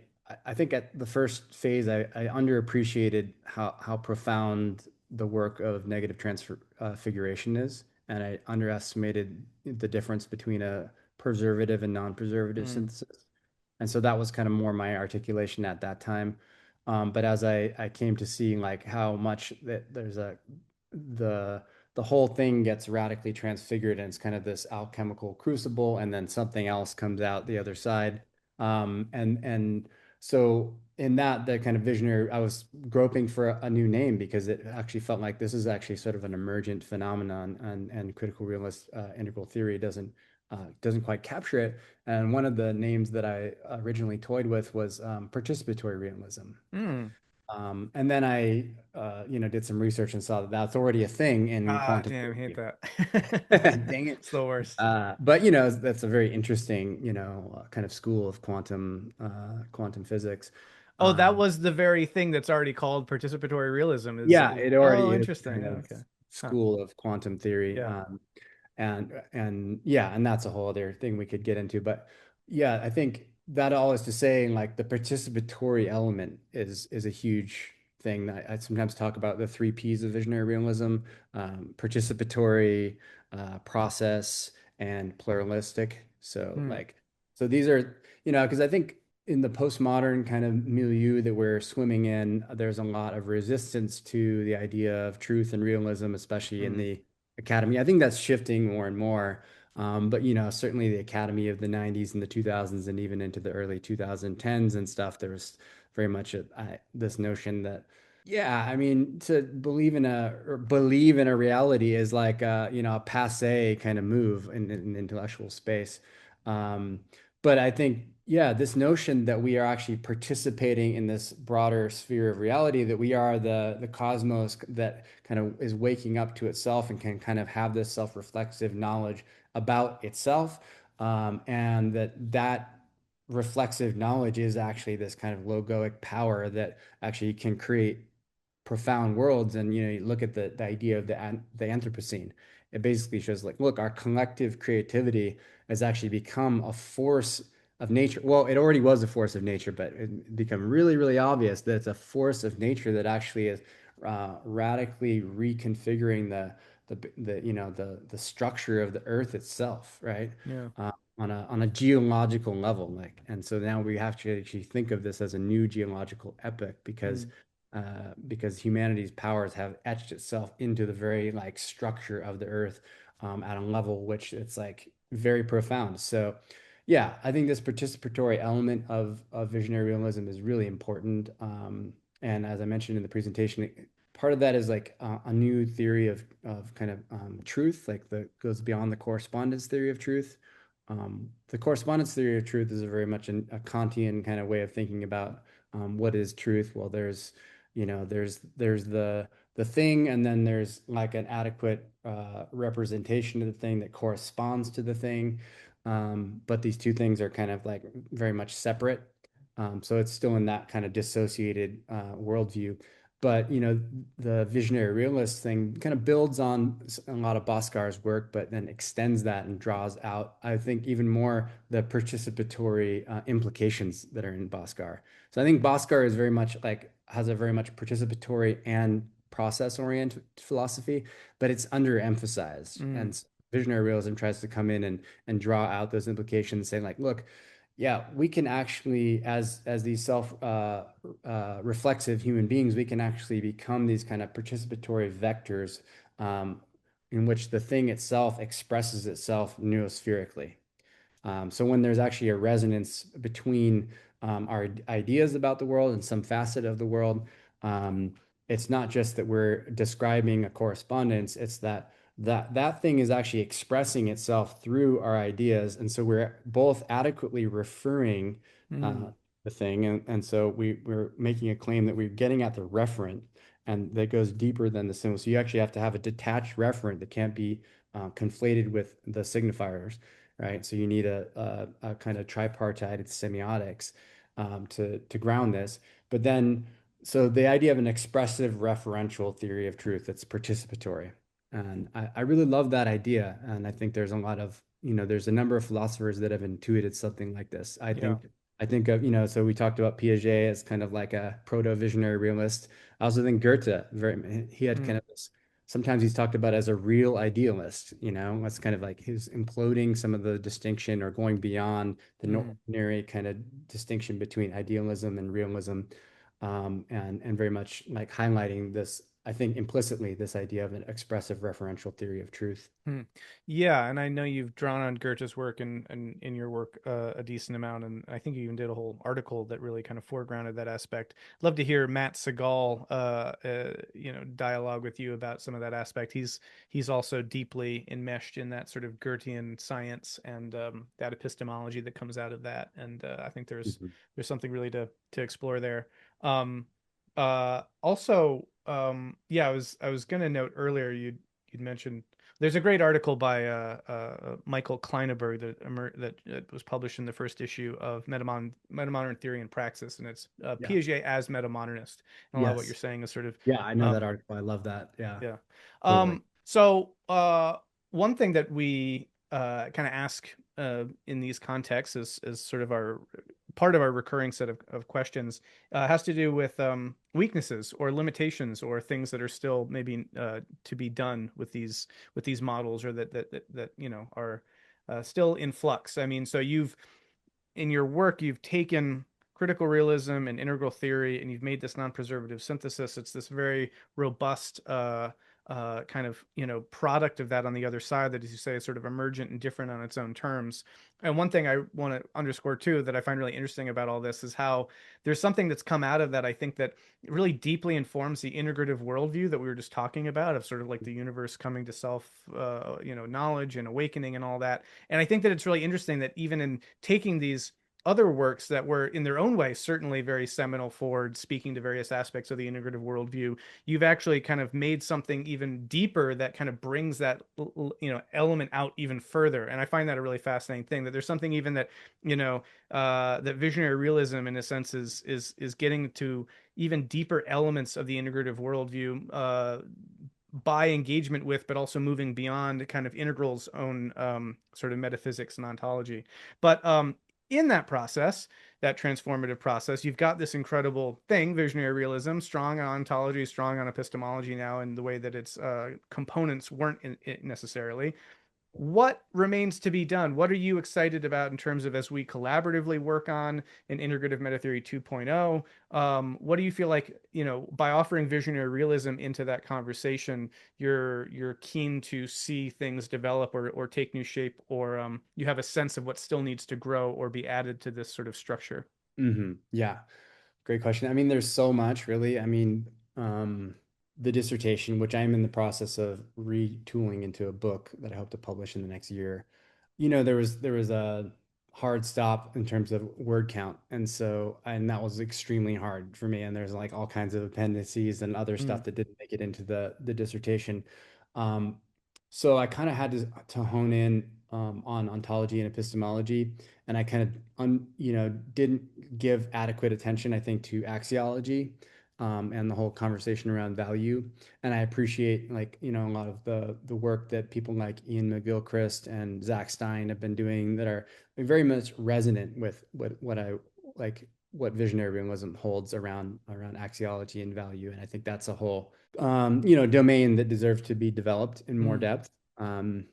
think at the first phase, I underappreciated how profound the work of negative transfiguration is, and I underestimated the difference between a preservative and non-preservative mm, synthesis. And so that was kind of more my articulation at that time. But as I came to see like how much that there's the the whole thing gets radically transfigured and it's kind of this alchemical crucible, and then something else comes out the other side. And so in that the kind of visionary, I was groping for a new name because it actually felt like this is actually sort of an emergent phenomenon, and critical realist integral theory doesn't quite capture it. And one of the names that I originally toyed with was participatory realism. mm. And then I, did some research and saw that that's already a thing in Ah, quantum damn, hate theory. that. Dang it. It's the worst. But that's a very interesting, kind of school of quantum physics. Oh, that Um, was the very thing that's already called participatory realism. yeah, it Oh, already is interesting. kind Oh, of okay. Huh. school of quantum theory. Yeah. And yeah, and that's a whole other thing we could get into. But yeah, I think that all is to say, like the participatory element is a huge thing. I sometimes talk about the three P's of visionary realism: participatory, process, and pluralistic. So Hmm. like, so these are, because I think in the postmodern kind of milieu that we're swimming in, there's a lot of resistance to the idea of truth and realism, especially in Hmm. the academy. I think that's shifting more and more. But certainly the academy of the 90s and the 2000s and even into the early 2010s and stuff, there was very much this notion that, yeah, I mean, to believe in a reality is like a passe kind of move in intellectual space. Um, but I think, yeah, this notion that we are actually participating in this broader sphere of reality, that we are the cosmos that kind of is waking up to itself and can kind of have this self-reflexive knowledge about itself, and that reflexive knowledge is actually this kind of logoic power that actually can create profound worlds. And you look at the idea of the Anthropocene. It basically shows like, look, our collective creativity has actually become a force of nature. Well, it already was a force of nature, but it become really, really obvious that it's a force of nature that actually is radically reconfiguring the structure of the earth itself, right? Yeah. On a geological level, like, and so now we have to actually think of this as a new geological epoch Hmm. because humanity's powers have etched itself into the very like structure of the earth, at a level which it's like very profound. So yeah, I think this participatory element of visionary realism is really important. And as I mentioned in the presentation, part of that is like a new theory of kind of truth, like that goes beyond the correspondence theory of truth. The correspondence theory of truth is a very much a Kantian kind of way of thinking about what is truth. Well, there's the thing, and then there's like an adequate representation of the thing that corresponds to the thing. But these two things are kind of like very much separate. So it's still in that kind of dissociated worldview. But the visionary realist thing kind of builds on a lot of Bhaskar's work, but then extends that and draws out, I think, even more the participatory implications that are in Bhaskar. So I think Bhaskar is very much like has a very much participatory and process-oriented philosophy, but it's underemphasized. Mm. And visionary realism tries to come in and draw out those implications, saying like, look, yeah, we can actually, as these self reflexive human beings, we can actually become these kind of participatory vectors, um, in which the thing itself expresses itself noospherically. So when there's actually a resonance between our ideas about the world and some facet of the world, um, it's not just that we're describing a correspondence, it's that thing is actually expressing itself through our ideas. And so we're both adequately referring uh, Mm. the thing. And so we're making a claim that we're getting at the referent and that goes deeper than the symbol. So you actually have to have a detached referent that can't be conflated with the signifiers, right? So you need a kind of tripartite semiotics to ground this. But then, so the idea of an expressive referential theory of truth that's participatory. And I really love that idea. And I think there's a lot of, there's a number of philosophers that have intuited something like this. Yeah. I think of, so we talked about Piaget as kind of like a proto-visionary realist. I also think Goethe, he had Mm, kind of this, sometimes he's talked about as a real idealist, that's kind of like his imploding some of the distinction or going beyond the mm. ordinary kind of distinction between idealism and realism, and very much like highlighting this, I think implicitly, this idea of an expressive referential theory of truth. Hmm. Yeah, and I know you've drawn on Goethe's work and in your work a decent amount, and I think you even did a whole article that really kind of foregrounded that aspect. Love to hear Matt Segal, dialogue with you about some of that aspect. He's also deeply enmeshed in that sort of Goethean science and that epistemology that comes out of that, and I think Mhm. there's something really to explore there. Um, also, yeah, I was gonna note earlier you'd mentioned. There's a great article by Michael Kleineberg that was published in the first issue of Metamodern Theory and Praxis, and it's Yeah. Piaget as metamodernist. And a lot of what you're Yes. saying is sort of, Yeah, I know that um, article. I love that. Yeah, yeah. totally. One thing that we kind of ask in these contexts is sort of our part of our recurring set of questions has to do with weaknesses or limitations or things that are still maybe to be done with these models or that are still in flux. I mean, so you've in your work, you've taken critical realism and integral theory, and you've made this non-preservative synthesis. It's this very robust kind of product of that on the other side that, as you say, is sort of emergent and different on its own terms. And one thing I want to underscore too that I find really interesting about all this is how there's something that's come out of that I think that really deeply informs the integrative worldview that we were just talking about of sort of like the universe coming to self, knowledge and awakening and all that. And I think that it's really interesting that even in taking these other works that were in their own way certainly very seminal for speaking to various aspects of the integrative worldview, you've actually kind of made something even deeper that kind of brings that element out even further. And I find that a really fascinating thing, that there's something even that that visionary realism in a sense is getting to even deeper elements of the integrative worldview by engagement with, but also moving beyond kind of integral's own sort of metaphysics and ontology. But in that process, that transformative process, you've got this incredible thing, visionary realism, strong on ontology, strong on epistemology now, in the way that its components weren't in it necessarily. What remains to be done? What are you excited about in terms of as we collaboratively work on an integrative meta theory 2.0? What do you feel like, by offering visionary realism into that conversation, you're keen to see things develop or take new shape, or you have a sense of what still needs to grow or be added to this sort of structure? Yeah, great question. I mean, there's so much really. I mean, the dissertation, which I'm in the process of retooling into a book that I hope to publish in the next year. There was a hard stop in terms of word count, and that was extremely hard for me. And there's like all kinds of appendices and other Mm, stuff that didn't make it into the dissertation. Um, so I kind of had to hone in on ontology and epistemology, and I kind of didn't give adequate attention, I think, to axiology, and the whole conversation around value. And I appreciate, like, a lot of the work that people like Ian McGilchrist and Zach Stein have been doing that are very much resonant with what I like, what visionary realism holds around axiology and value. And I think that's a whole domain that deserves to be developed in more mm, depth. And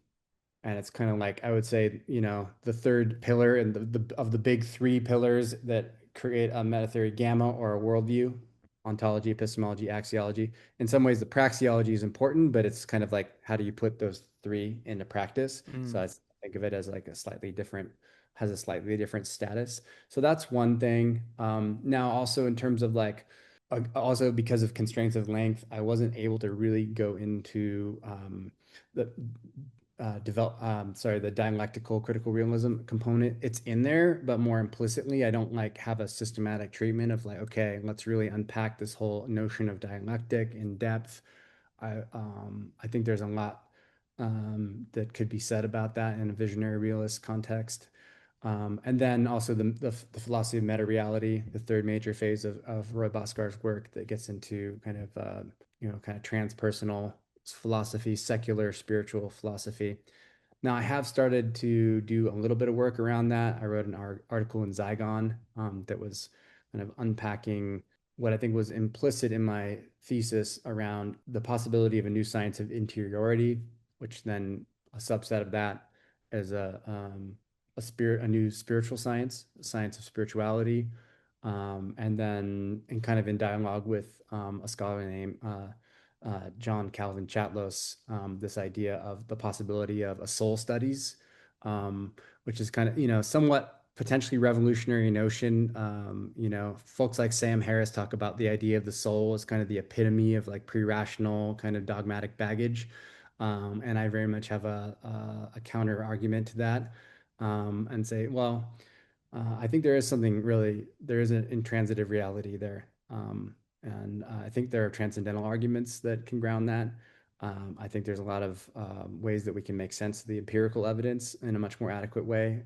it's kind of like, I would say, the third pillar and of the big three pillars that create a meta theory gamma or a worldview: ontology, epistemology, axiology. In some ways, the praxeology is important, but it's kind of like, how do you put those three into practice? So mm, I think of it as like has a slightly different status. So that's one thing. Now, also in terms of like, also because of constraints of length, I wasn't able to really go into the the dialectical critical realism component. It's in there, but more implicitly. I don't like have a systematic treatment of like, okay, let's really unpack this whole notion of dialectic in depth. I think there's a lot that could be said about that in a visionary realist context. And then also the philosophy of meta reality, the third major phase of Roy Bhaskar's work that gets into kind of transpersonal philosophy, secular spiritual philosophy. Now, I have started to do a little bit of work around that. I wrote an article in Zygon that was kind of unpacking what I think was implicit in my thesis around the possibility of a new science of interiority, which then a subset of that is a new spiritual science, a science of spirituality, and then in kind of in dialogue with a scholar named John Calvin Chatlos, this idea of the possibility of a soul studies, which is kind of, somewhat potentially revolutionary notion. Folks like Sam Harris talk about the idea of the soul as kind of the epitome of like pre-rational kind of dogmatic baggage. And I very much have a counter argument to that, and say, well, I think there is an intransitive reality there. And I think there are transcendental arguments that can ground that. I think there's a lot of ways that we can make sense of the empirical evidence in a much more adequate way,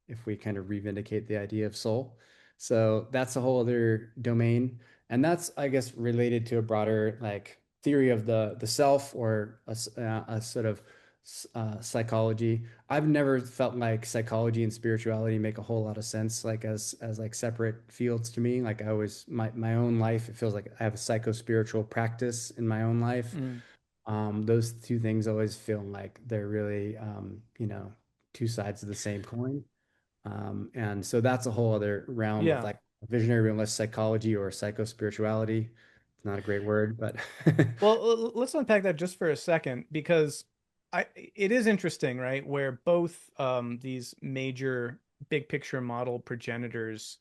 if we kind of revindicate the idea of soul. So that's a whole other domain. And that's, I guess, related to a broader like theory of the self, or a sort of psychology. I've never felt like psychology and spirituality make a whole lot of sense, like as like separate fields to me. Like I always, my own life, it feels like I have a psycho-spiritual practice in my own life. Mm. Those two things always feel like they're really, two sides of the same coin. And so that's a whole other realm of Yeah. like visionary realist psychology or psycho-spirituality. It's not a great word, but Well, let's unpack that just for a second, because it is interesting, right? Where both these major big picture model progenitors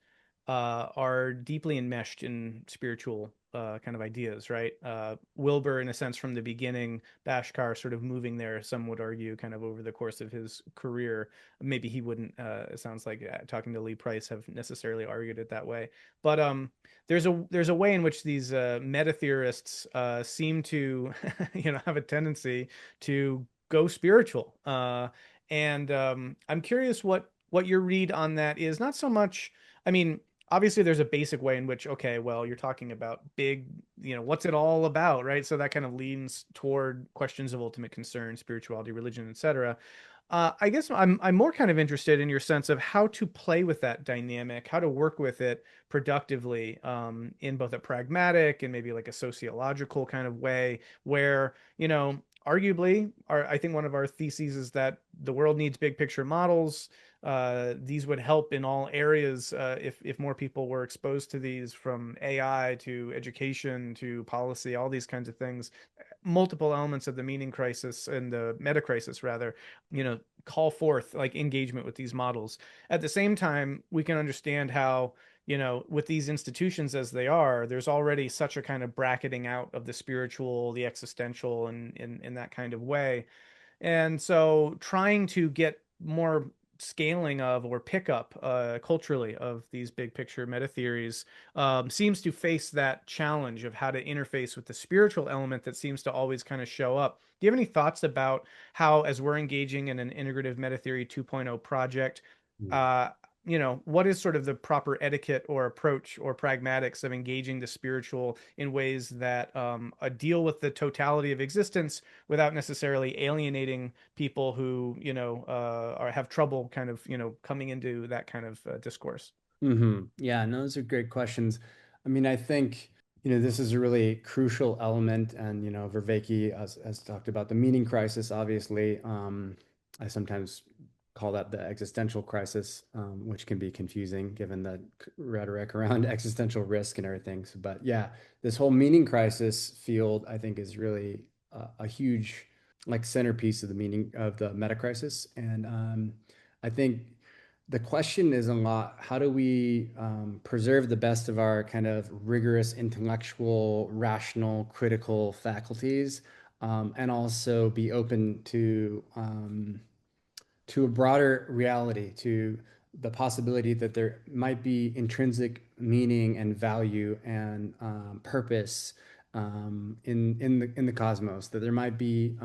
are deeply enmeshed in spiritual kind of ideas, right? Wilber, in a sense, from the beginning, Bhaskar sort of moving there, some would argue, kind of over the course of his career. Maybe he wouldn't, it sounds like, talking to Lee Price, have necessarily argued it that way. But there's a way in which these meta theorists seem to have a tendency to go spiritual, and I'm curious what your read on that is. Not so much, I mean, obviously there's a basic way in which, okay, well, you're talking about big, what's it all about, right? So that kind of leans toward questions of ultimate concern, spirituality, religion, etc. I guess I'm more kind of interested in your sense of how to play with that dynamic, how to work with it productively, in both a pragmatic and maybe like a sociological kind of way, where, arguably, I think one of our theses is that the world needs big picture models. These would help in all areas, if more people were exposed to these, from AI to education to policy, all these kinds of things. Multiple elements of the meaning crisis and the meta crisis, rather, call forth like engagement with these models. At the same time, we can understand how, with these institutions as they are, there's already such a kind of bracketing out of the spiritual, the existential, and in that kind of way. And so trying to get more scaling of, or pickup culturally, of these big picture meta theories seems to face that challenge of how to interface with the spiritual element that seems to always kind of show up. Do you have any thoughts about how, as we're engaging in an integrative meta theory 2.0 project, uh, what is sort of the proper etiquette or approach or pragmatics of engaging the spiritual in ways that deal with the totality of existence without necessarily alienating people who, have trouble kind of, coming into that kind of discourse? Yeah, no, those are great questions. I mean, I think, this is a really crucial element, and, Vervaeke has talked about the meaning crisis, obviously. I sometimes call that the existential crisis, which can be confusing given the rhetoric around existential risk and everything. So, but yeah, this whole meaning crisis field, I think, is really a huge like centerpiece of the meaning of the meta crisis. And I think the question is a lot, how do we preserve the best of our kind of rigorous intellectual, rational, critical faculties, and also be open to a broader reality, to the possibility that there might be intrinsic meaning and value and purpose in the cosmos, that there might be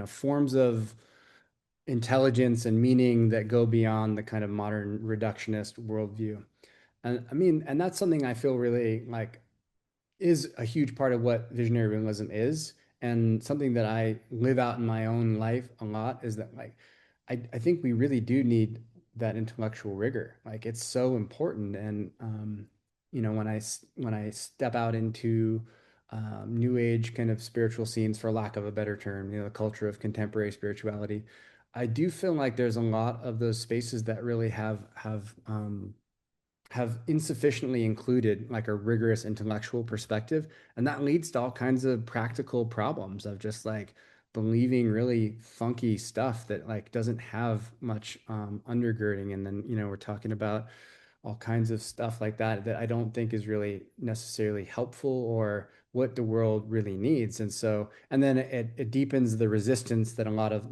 forms of intelligence and meaning that go beyond the kind of modern reductionist worldview. And I mean, and that's something I feel really like is a huge part of what visionary realism is. And something that I live out in my own life a lot is that like I think we really do need that intellectual rigor. Like it's so important. And when when I step out into new age kind of spiritual scenes, for lack of a better term, the culture of contemporary spirituality, I do feel like there's a lot of those spaces that really have insufficiently included like a rigorous intellectual perspective. And that leads to all kinds of practical problems of just like believing really funky stuff that like doesn't have much undergirding. And then, we're talking about all kinds of stuff like that that I don't think is really necessarily helpful or what the world really needs. And so, and then it deepens the resistance that a lot of,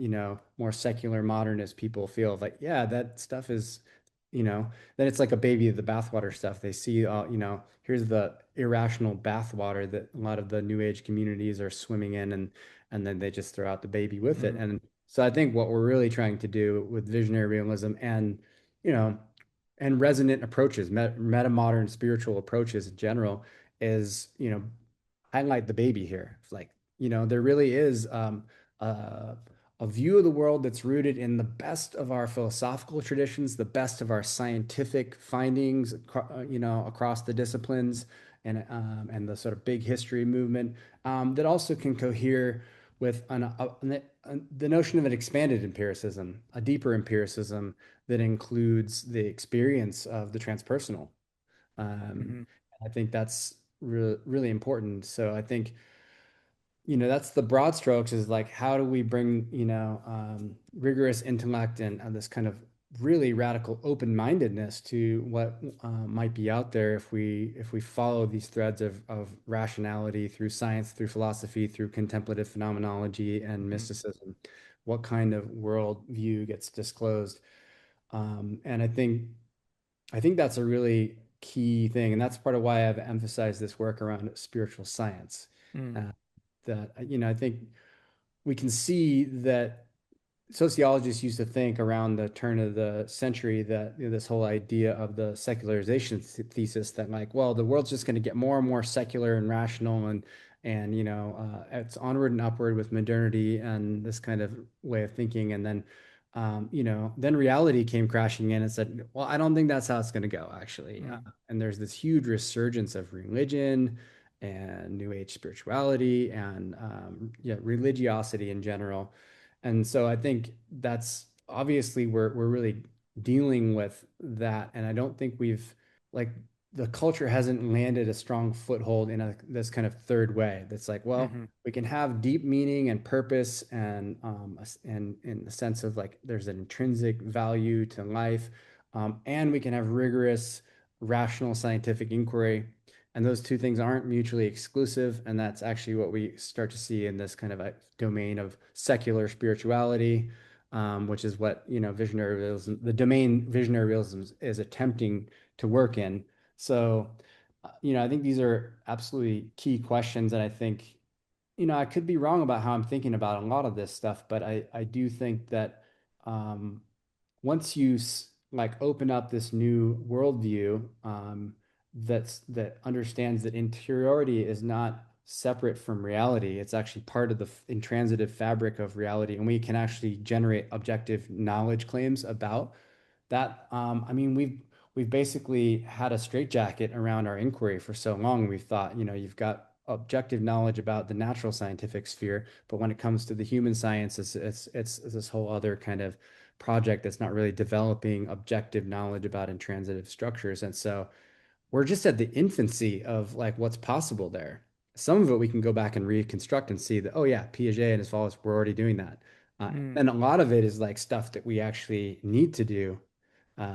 more secular modernist people feel like, yeah, that stuff is, then it's like a baby of the bathwater stuff. They see, here's the irrational bathwater that a lot of the new age communities are swimming in, and then they just throw out the baby with it. Mm. And so I think what we're really trying to do with visionary realism and, you know, and resonant approaches, meta modern spiritual approaches in general, is, highlight the baby here. It's like, there really is a, a view of the world that's rooted in the best of our philosophical traditions, the best of our scientific findings, across the disciplines and the sort of big history movement, that also can cohere with the notion of an expanded empiricism, a deeper empiricism that includes the experience of the transpersonal. Um, Hmm. I think that's really important. So I think, that's the broad strokes, is like, how do we bring, rigorous intellect and this kind of really radical open-mindedness to what might be out there if we follow these threads of rationality through science, through philosophy, through contemplative phenomenology and Hmm. mysticism. What kind of world view gets disclosed? And I think that's a really key thing, and that's part of why I've emphasized this work around spiritual science. Mm. Uh, that I think we can see that sociologists used to think around the turn of the century that, this whole idea of the secularization thesis, that like, well, the world's just going to get more and more secular and rational, and it's onward and upward with modernity and this kind of way of thinking. And then then reality came crashing in and said, well, I don't think that's how it's going to go, actually. Mm. And there's this huge resurgence of religion and new age spirituality and yeah, religiosity in general. And so I think that's obviously we're really dealing with that. And I don't think we've, like, the culture hasn't landed a strong foothold in this kind of third way that's like, well, Hmm. we can have deep meaning and purpose and in the sense of like there's an intrinsic value to life, and we can have rigorous rational scientific inquiry, and those two things aren't mutually exclusive. And that's actually what we start to see in this kind of a domain of secular spirituality, which is what, visionary realism, the domain visionary realism is attempting to work in. So, I think these are absolutely key questions. And I think, I could be wrong about how I'm thinking about a lot of this stuff, but I do think that um, once you like open up this new worldview, that understands that interiority is not separate from reality. It's actually part of the intransitive fabric of reality, and we can actually generate objective knowledge claims about that. I mean, we've basically had a straitjacket around our inquiry for so long. We've thought, you've got objective knowledge about the natural scientific sphere, but when it comes to the human science, it's this whole other kind of project that's not really developing objective knowledge about intransitive structures. And so we're just at the infancy of like what's possible there. Some of it we can go back and reconstruct and see that, oh yeah, Piaget and his followers were already doing that. Mm. And a lot of it is like stuff that we actually need to do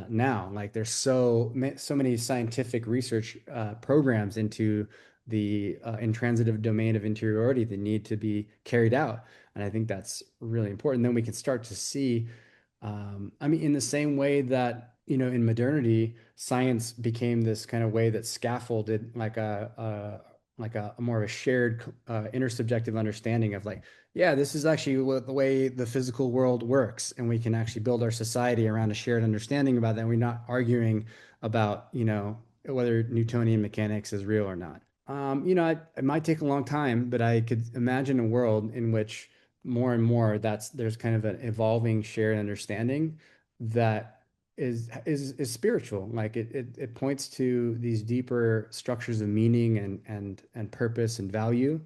now. Like there's so many scientific research programs into the intransitive domain of interiority that need to be carried out. And I think that's really important. Then we can start to see, I mean, in the same way that, in modernity, science became this kind of way that scaffolded like a more of a shared intersubjective understanding of like, yeah, this is actually the way the physical world works, and we can actually build our society around a shared understanding about that. And we're not arguing about, whether Newtonian mechanics is real or not. It might take a long time, but I could imagine a world in which more and more there's kind of an evolving shared understanding that is spiritual. Like it points to these deeper structures of meaning and purpose and value,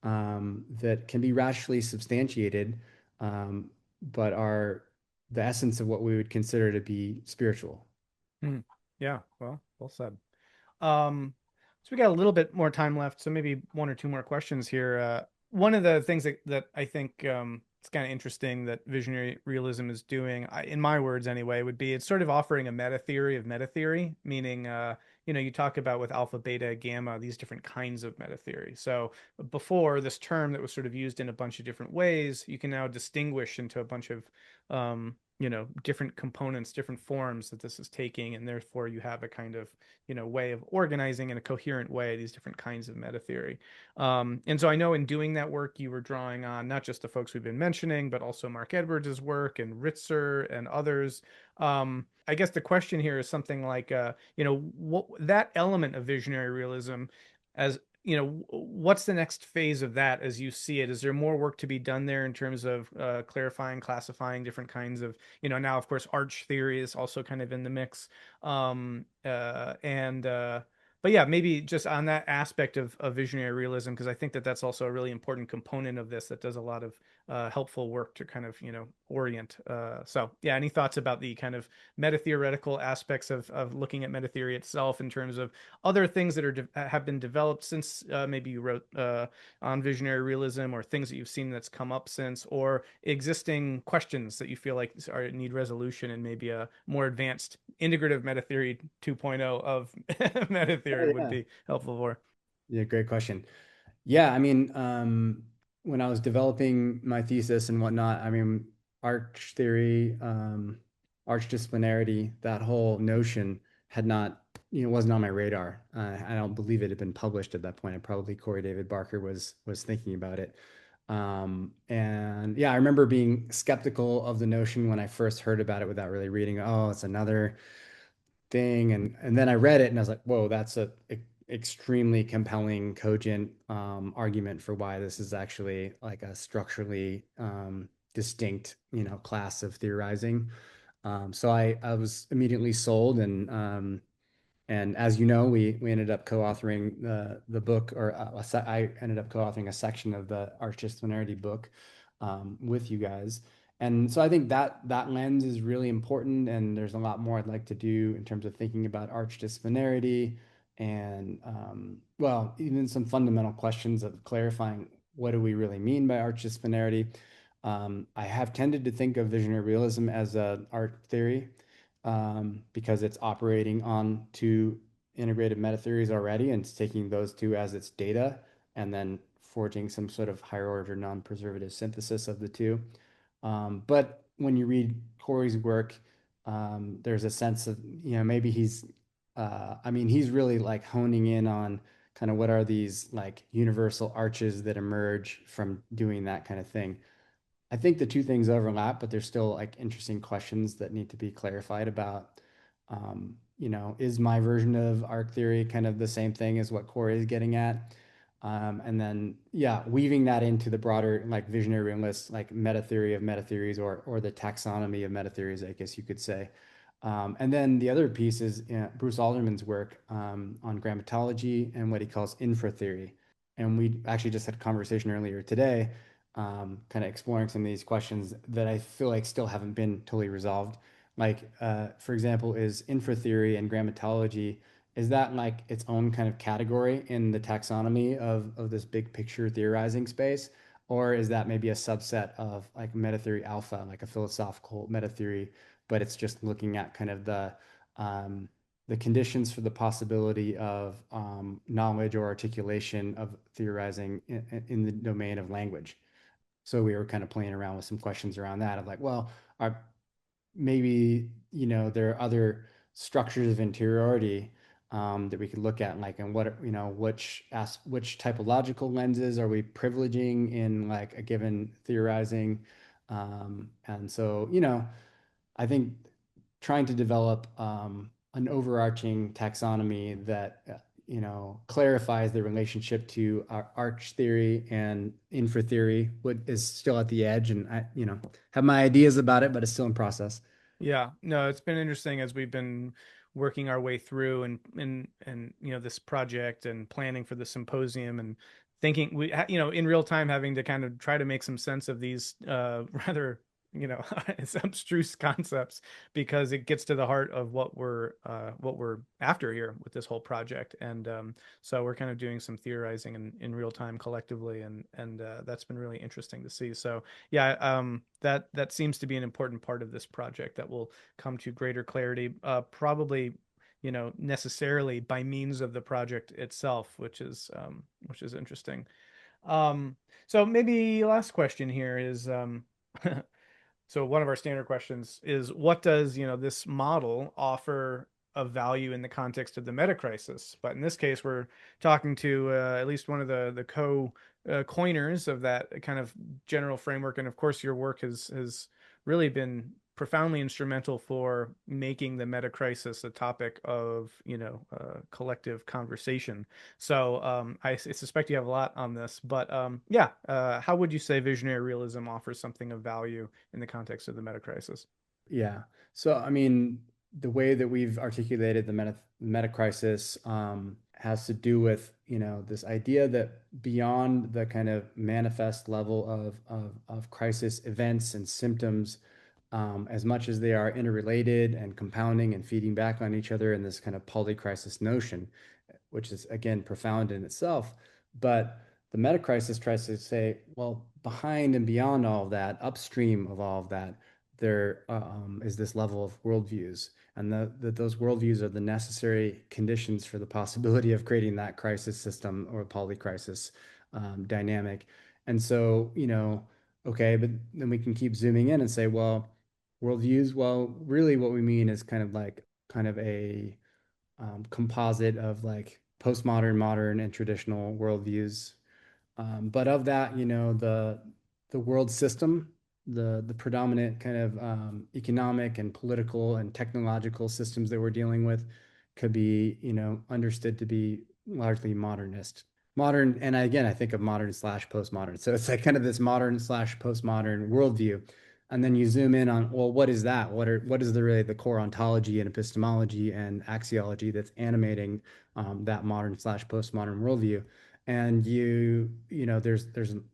that can be rationally substantiated, but are the essence of what we would consider to be spiritual. Hmm. Yeah, well said. So we got a little bit more time left, so maybe one or two more questions here. One of the things that I think it's kind of interesting that visionary realism is doing, in my words anyway, would be it's sort of offering a meta theory of meta theory, meaning you talk about with alpha, beta, gamma, these different kinds of meta theory. So before, this term that was sort of used in a bunch of different ways, you can now distinguish into a bunch of different components, different forms that this is taking, and therefore you have a kind of way of organizing in a coherent way these different kinds of meta theory. And so I know in doing that work you were drawing on not just the folks we've been mentioning, but also Mark Edwards's work and Ritzer and others. I guess the question here is something like, what that element of visionary realism, as what's the next phase of that as you see it? Is there more work to be done there in terms of clarifying, classifying different kinds of, now of course arch theory is also kind of in the mix. But yeah, maybe just on that aspect of visionary realism, because I think that that's also a really important component of this that does a lot of helpful work to kind of, orient. So yeah, any thoughts about the kind of meta theoretical aspects of looking at meta theory itself in terms of other things that have been developed since maybe you wrote on visionary realism, or things that you've seen that's come up since, or existing questions that you feel like need resolution and maybe a more advanced integrative meta theory 2.0 of meta theory would Yeah. be helpful for? Yeah, great question. Yeah, I mean, when I was developing my thesis and whatnot, I mean, arch theory, arch disciplinarity, that whole notion had not, wasn't on my radar. I don't believe it had been published at that point. Probably Corey David Barker was thinking about it. And yeah, I remember being skeptical of the notion when I first heard about it without really reading. Oh, it's another thing. And then I read it and I was like, whoa, that's a extremely compelling, cogent argument for why this is actually like a structurally distinct, class of theorizing. So I was immediately sold, and as you know, we ended up co-authoring the book, or I ended up co-authoring a section of the archdisciplinarity book with you guys. And so I think that lens is really important, and there's a lot more I'd like to do in terms of thinking about archdisciplinarity, and well, even some fundamental questions of clarifying what do we really mean by archdisciplinarity. I have tended to think of visionary realism as an art theory, because it's operating on two integrated meta theories already, and it's taking those two as its data and then forging some sort of higher order non-preservative synthesis of the two. But when you read Corey's work, there's a sense of, maybe I mean, he's really like honing in on kind of what are these like universal arches that emerge from doing that kind of thing. I think the two things overlap, but there's still like interesting questions that need to be clarified about, is my version of arc theory kind of the same thing as what Corey is getting at? And then, yeah, weaving that into the broader like visionary realist, like meta theory of meta theories, or the taxonomy of meta theories, I guess you could say. And then the other piece is Bruce Alderman's work on grammatology and what he calls infra theory. And we actually just had a conversation earlier today, kind of exploring some of these questions that I feel like still haven't been totally resolved. Like, for example, is infra theory and grammatology, is that like its own kind of category in the taxonomy of this big picture theorizing space? Or is that maybe a subset of like meta theory alpha, like a philosophical meta theory, but it's just looking at kind of the the conditions for the possibility of knowledge or articulation of theorizing in the domain of language. So we were kind of playing around with some questions around that of like, well, are maybe, there are other structures of interiority that we could look at, like, and what, which typological lenses are we privileging in like a given theorizing? And so, I think trying to develop an overarching taxonomy that clarifies the relationship to our arch theory and infra theory is still at the edge, and I have my ideas about it, but it's still in process. Yeah, no, it's been interesting as we've been working our way through and this project and planning for the symposium and thinking in real time having to kind of try to make some sense of these rather it's abstruse concepts because it gets to the heart of what we're after here with this whole project. And so we're kind of doing some theorizing in real time collectively, and that's been really interesting to see. So yeah, that seems to be an important part of this project that will come to greater clarity, probably necessarily by means of the project itself, which is interesting. So maybe last question here is so one of our standard questions is, what does this model offer of value in the context of the metacrisis? But in this case, we're talking to at least one of the co-coiners of that kind of general framework, and of course, your work has really been profoundly instrumental for making the metacrisis a topic of collective conversation. So I suspect you have a lot on this, but yeah, how would you say visionary realism offers something of value in the context of the metacrisis? Yeah. So, I mean, the way that we've articulated the meta crisis has to do with, this idea that beyond the kind of manifest level of crisis events and symptoms, as much as they are interrelated and compounding and feeding back on each other in this kind of polycrisis notion, which is again profound in itself. But the meta crisis tries to say, well, behind and beyond all of that, upstream of all of that, there is this level of worldviews, and those worldviews are the necessary conditions for the possibility of creating that crisis system or polycrisis dynamic. And so, okay, but then we can keep zooming in and say, well, worldviews, well, really what we mean is kind of a composite of like postmodern, modern, and traditional worldviews. But of that, the world system, the predominant kind of economic and political and technological systems that we're dealing with could be, understood to be largely modernist. Modern, and again, I think of modern slash postmodern. So it's like kind of this modern slash postmodern worldview. And then you zoom in on, well, what is that? What is really the core ontology and epistemology and axiology that's animating that modern slash postmodern worldview? And there's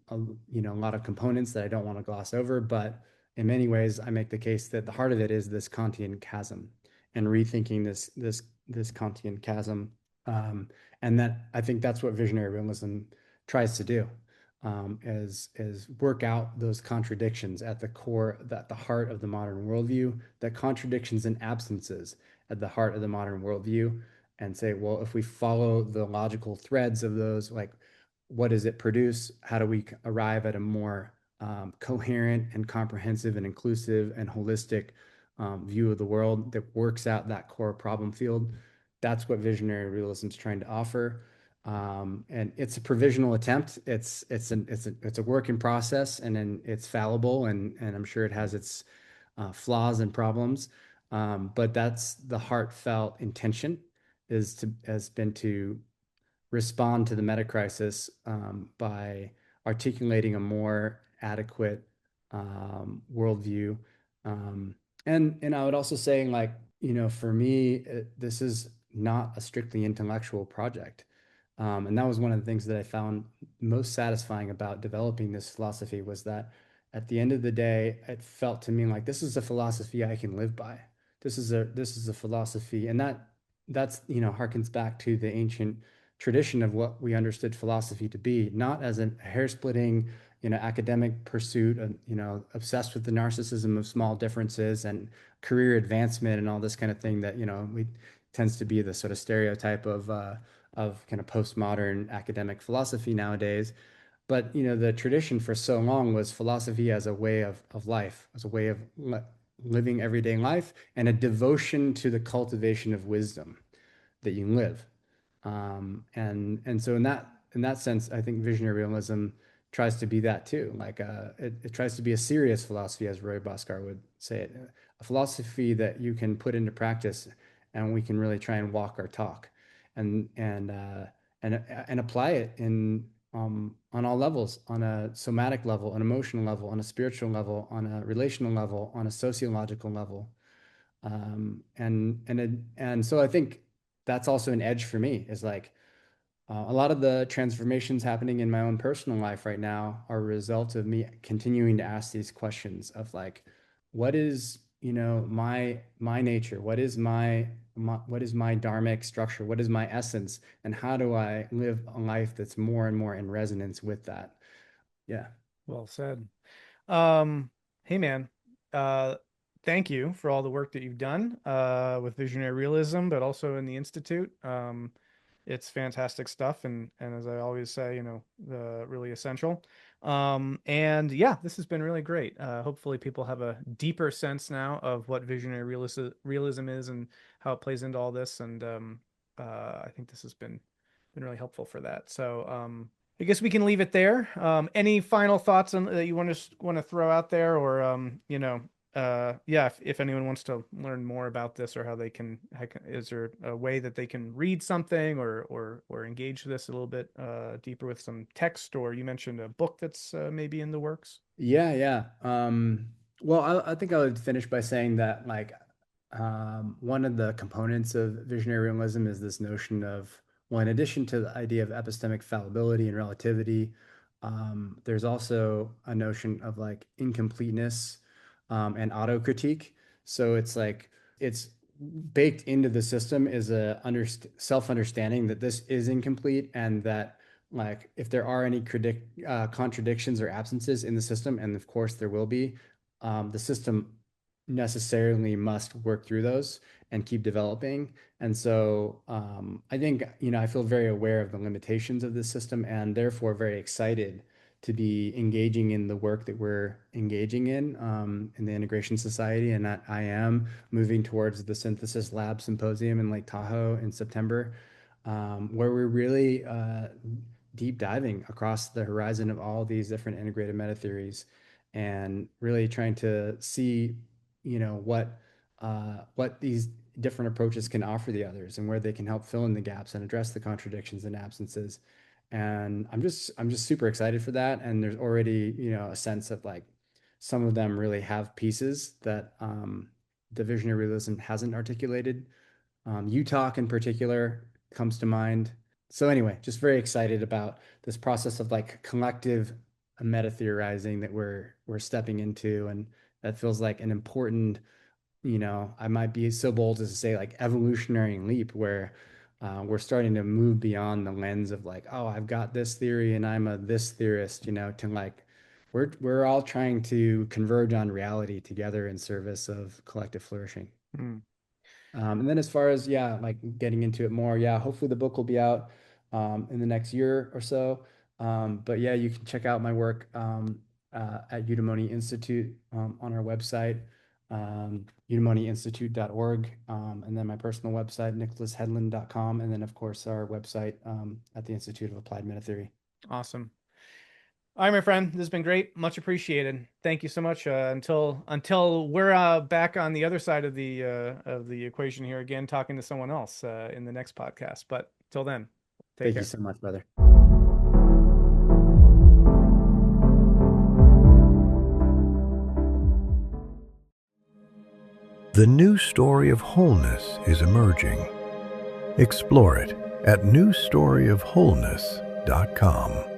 a lot of components that I don't want to gloss over, but in many ways, I make the case that the heart of it is this Kantian chasm and rethinking this Kantian chasm, and that I think that's what visionary realism tries to do, is work out those contradictions at the core, at the heart of the modern worldview, that contradictions and absences at the heart of the modern worldview, and say, well, if we follow the logical threads of those, like, what does it produce? How do we arrive at a more coherent and comprehensive and inclusive and holistic view of the world that works out that core problem field? That's what visionary realism is trying to offer. And it's a provisional attempt. It's a work in process, and then it's fallible, and I'm sure it has its flaws and problems. But that's the heartfelt intention, has been to respond to the meta crisis by articulating a more adequate worldview. And I would also say, like, for me, this is not a strictly intellectual project. And that was one of the things that I found most satisfying about developing this philosophy, was that at the end of the day, it felt to me like this is a philosophy I can live by. This is a philosophy, and that's harkens back to the ancient tradition of what we understood philosophy to be, not as a hair-splitting, academic pursuit, and obsessed with the narcissism of small differences and career advancement and all this kind of thing that tends to be the sort of stereotype of kind of postmodern academic philosophy nowadays. But the tradition for so long was philosophy as a way of life, as a way of living everyday life, and a devotion to the cultivation of wisdom that you live. And so in that sense, I think visionary realism tries to be that too. Like it tries to be a serious philosophy, as Roy Bhaskar would say it, a philosophy that you can put into practice, and we can really try and walk our talk, and apply it on all levels, on a somatic level, an emotional level, on a spiritual level, on a relational level, on a sociological level. And so I think that's also an edge for me, is like a lot of the transformations happening in my own personal life right now are a result of me continuing to ask these questions of like, what is, my nature? What is my dharmic structure? What is my essence? And how do I live a life that's more and more in resonance with that? Yeah. Well said. Hey man, thank you for all the work that you've done with Visionary Realism, but also in the Institute. It's fantastic stuff, and as I always say, really essential. And yeah, this has been really great. Hopefully people have a deeper sense now of what visionary realism is and how it plays into all this. And I think this has been really helpful for that. So I guess we can leave it there. Any final thoughts that you want to throw out there, or yeah, if anyone wants to learn more about this, or how is there a way that they can read something or engage this a little bit deeper with some text? Or you mentioned a book that's maybe in the works. Yeah. Well, I think I would finish by saying that like one of the components of visionary realism is this notion of, well, in addition to the idea of epistemic fallibility and relativity, there's also a notion of like incompleteness and autocritique. So it's like it's baked into the system is a self-understanding that this is incomplete, and that like if there are any contradictions or absences in the system, and of course there will be, the system necessarily must work through those and keep developing. And so I think, I feel very aware of the limitations of this system, and therefore very excited to be engaging in the work that we're engaging in the Integration Society, and that I am moving towards the Synthesis Lab Symposium in Lake Tahoe in September, where we're really deep diving across the horizon of all these different integrated meta theories, and really trying to see, what these different approaches can offer the others, and where they can help fill in the gaps and address the contradictions and absences. And I'm just super excited for that. And there's already, a sense of like some of them really have pieces that the visionary realism hasn't articulated. Utah in particular comes to mind. So anyway, just very excited about this process of like collective meta theorizing that we're stepping into, and that feels like an important, I might be so bold as to say like evolutionary leap, where we're starting to move beyond the lens of like, oh, I've got this theory and I'm this theorist, to like we're all trying to converge on reality together in service of collective flourishing. And then as far as, like getting into it more, hopefully the book will be out in the next year or so. But yeah, you can check out my work at Eudaimonia Institute on our website, eudaimoniainstitute.org, and then my personal website, nicholashedlund.com, and then of course our website at the Institute of Applied Metatheory. Awesome. All right, my friend, this has been great. Much appreciated. Thank you so much. Until we're back on the other side of the equation here again, talking to someone else in the next podcast. But till then, take care. Thank you so much, brother. The new story of wholeness is emerging. Explore it at newstoryofwholeness.com.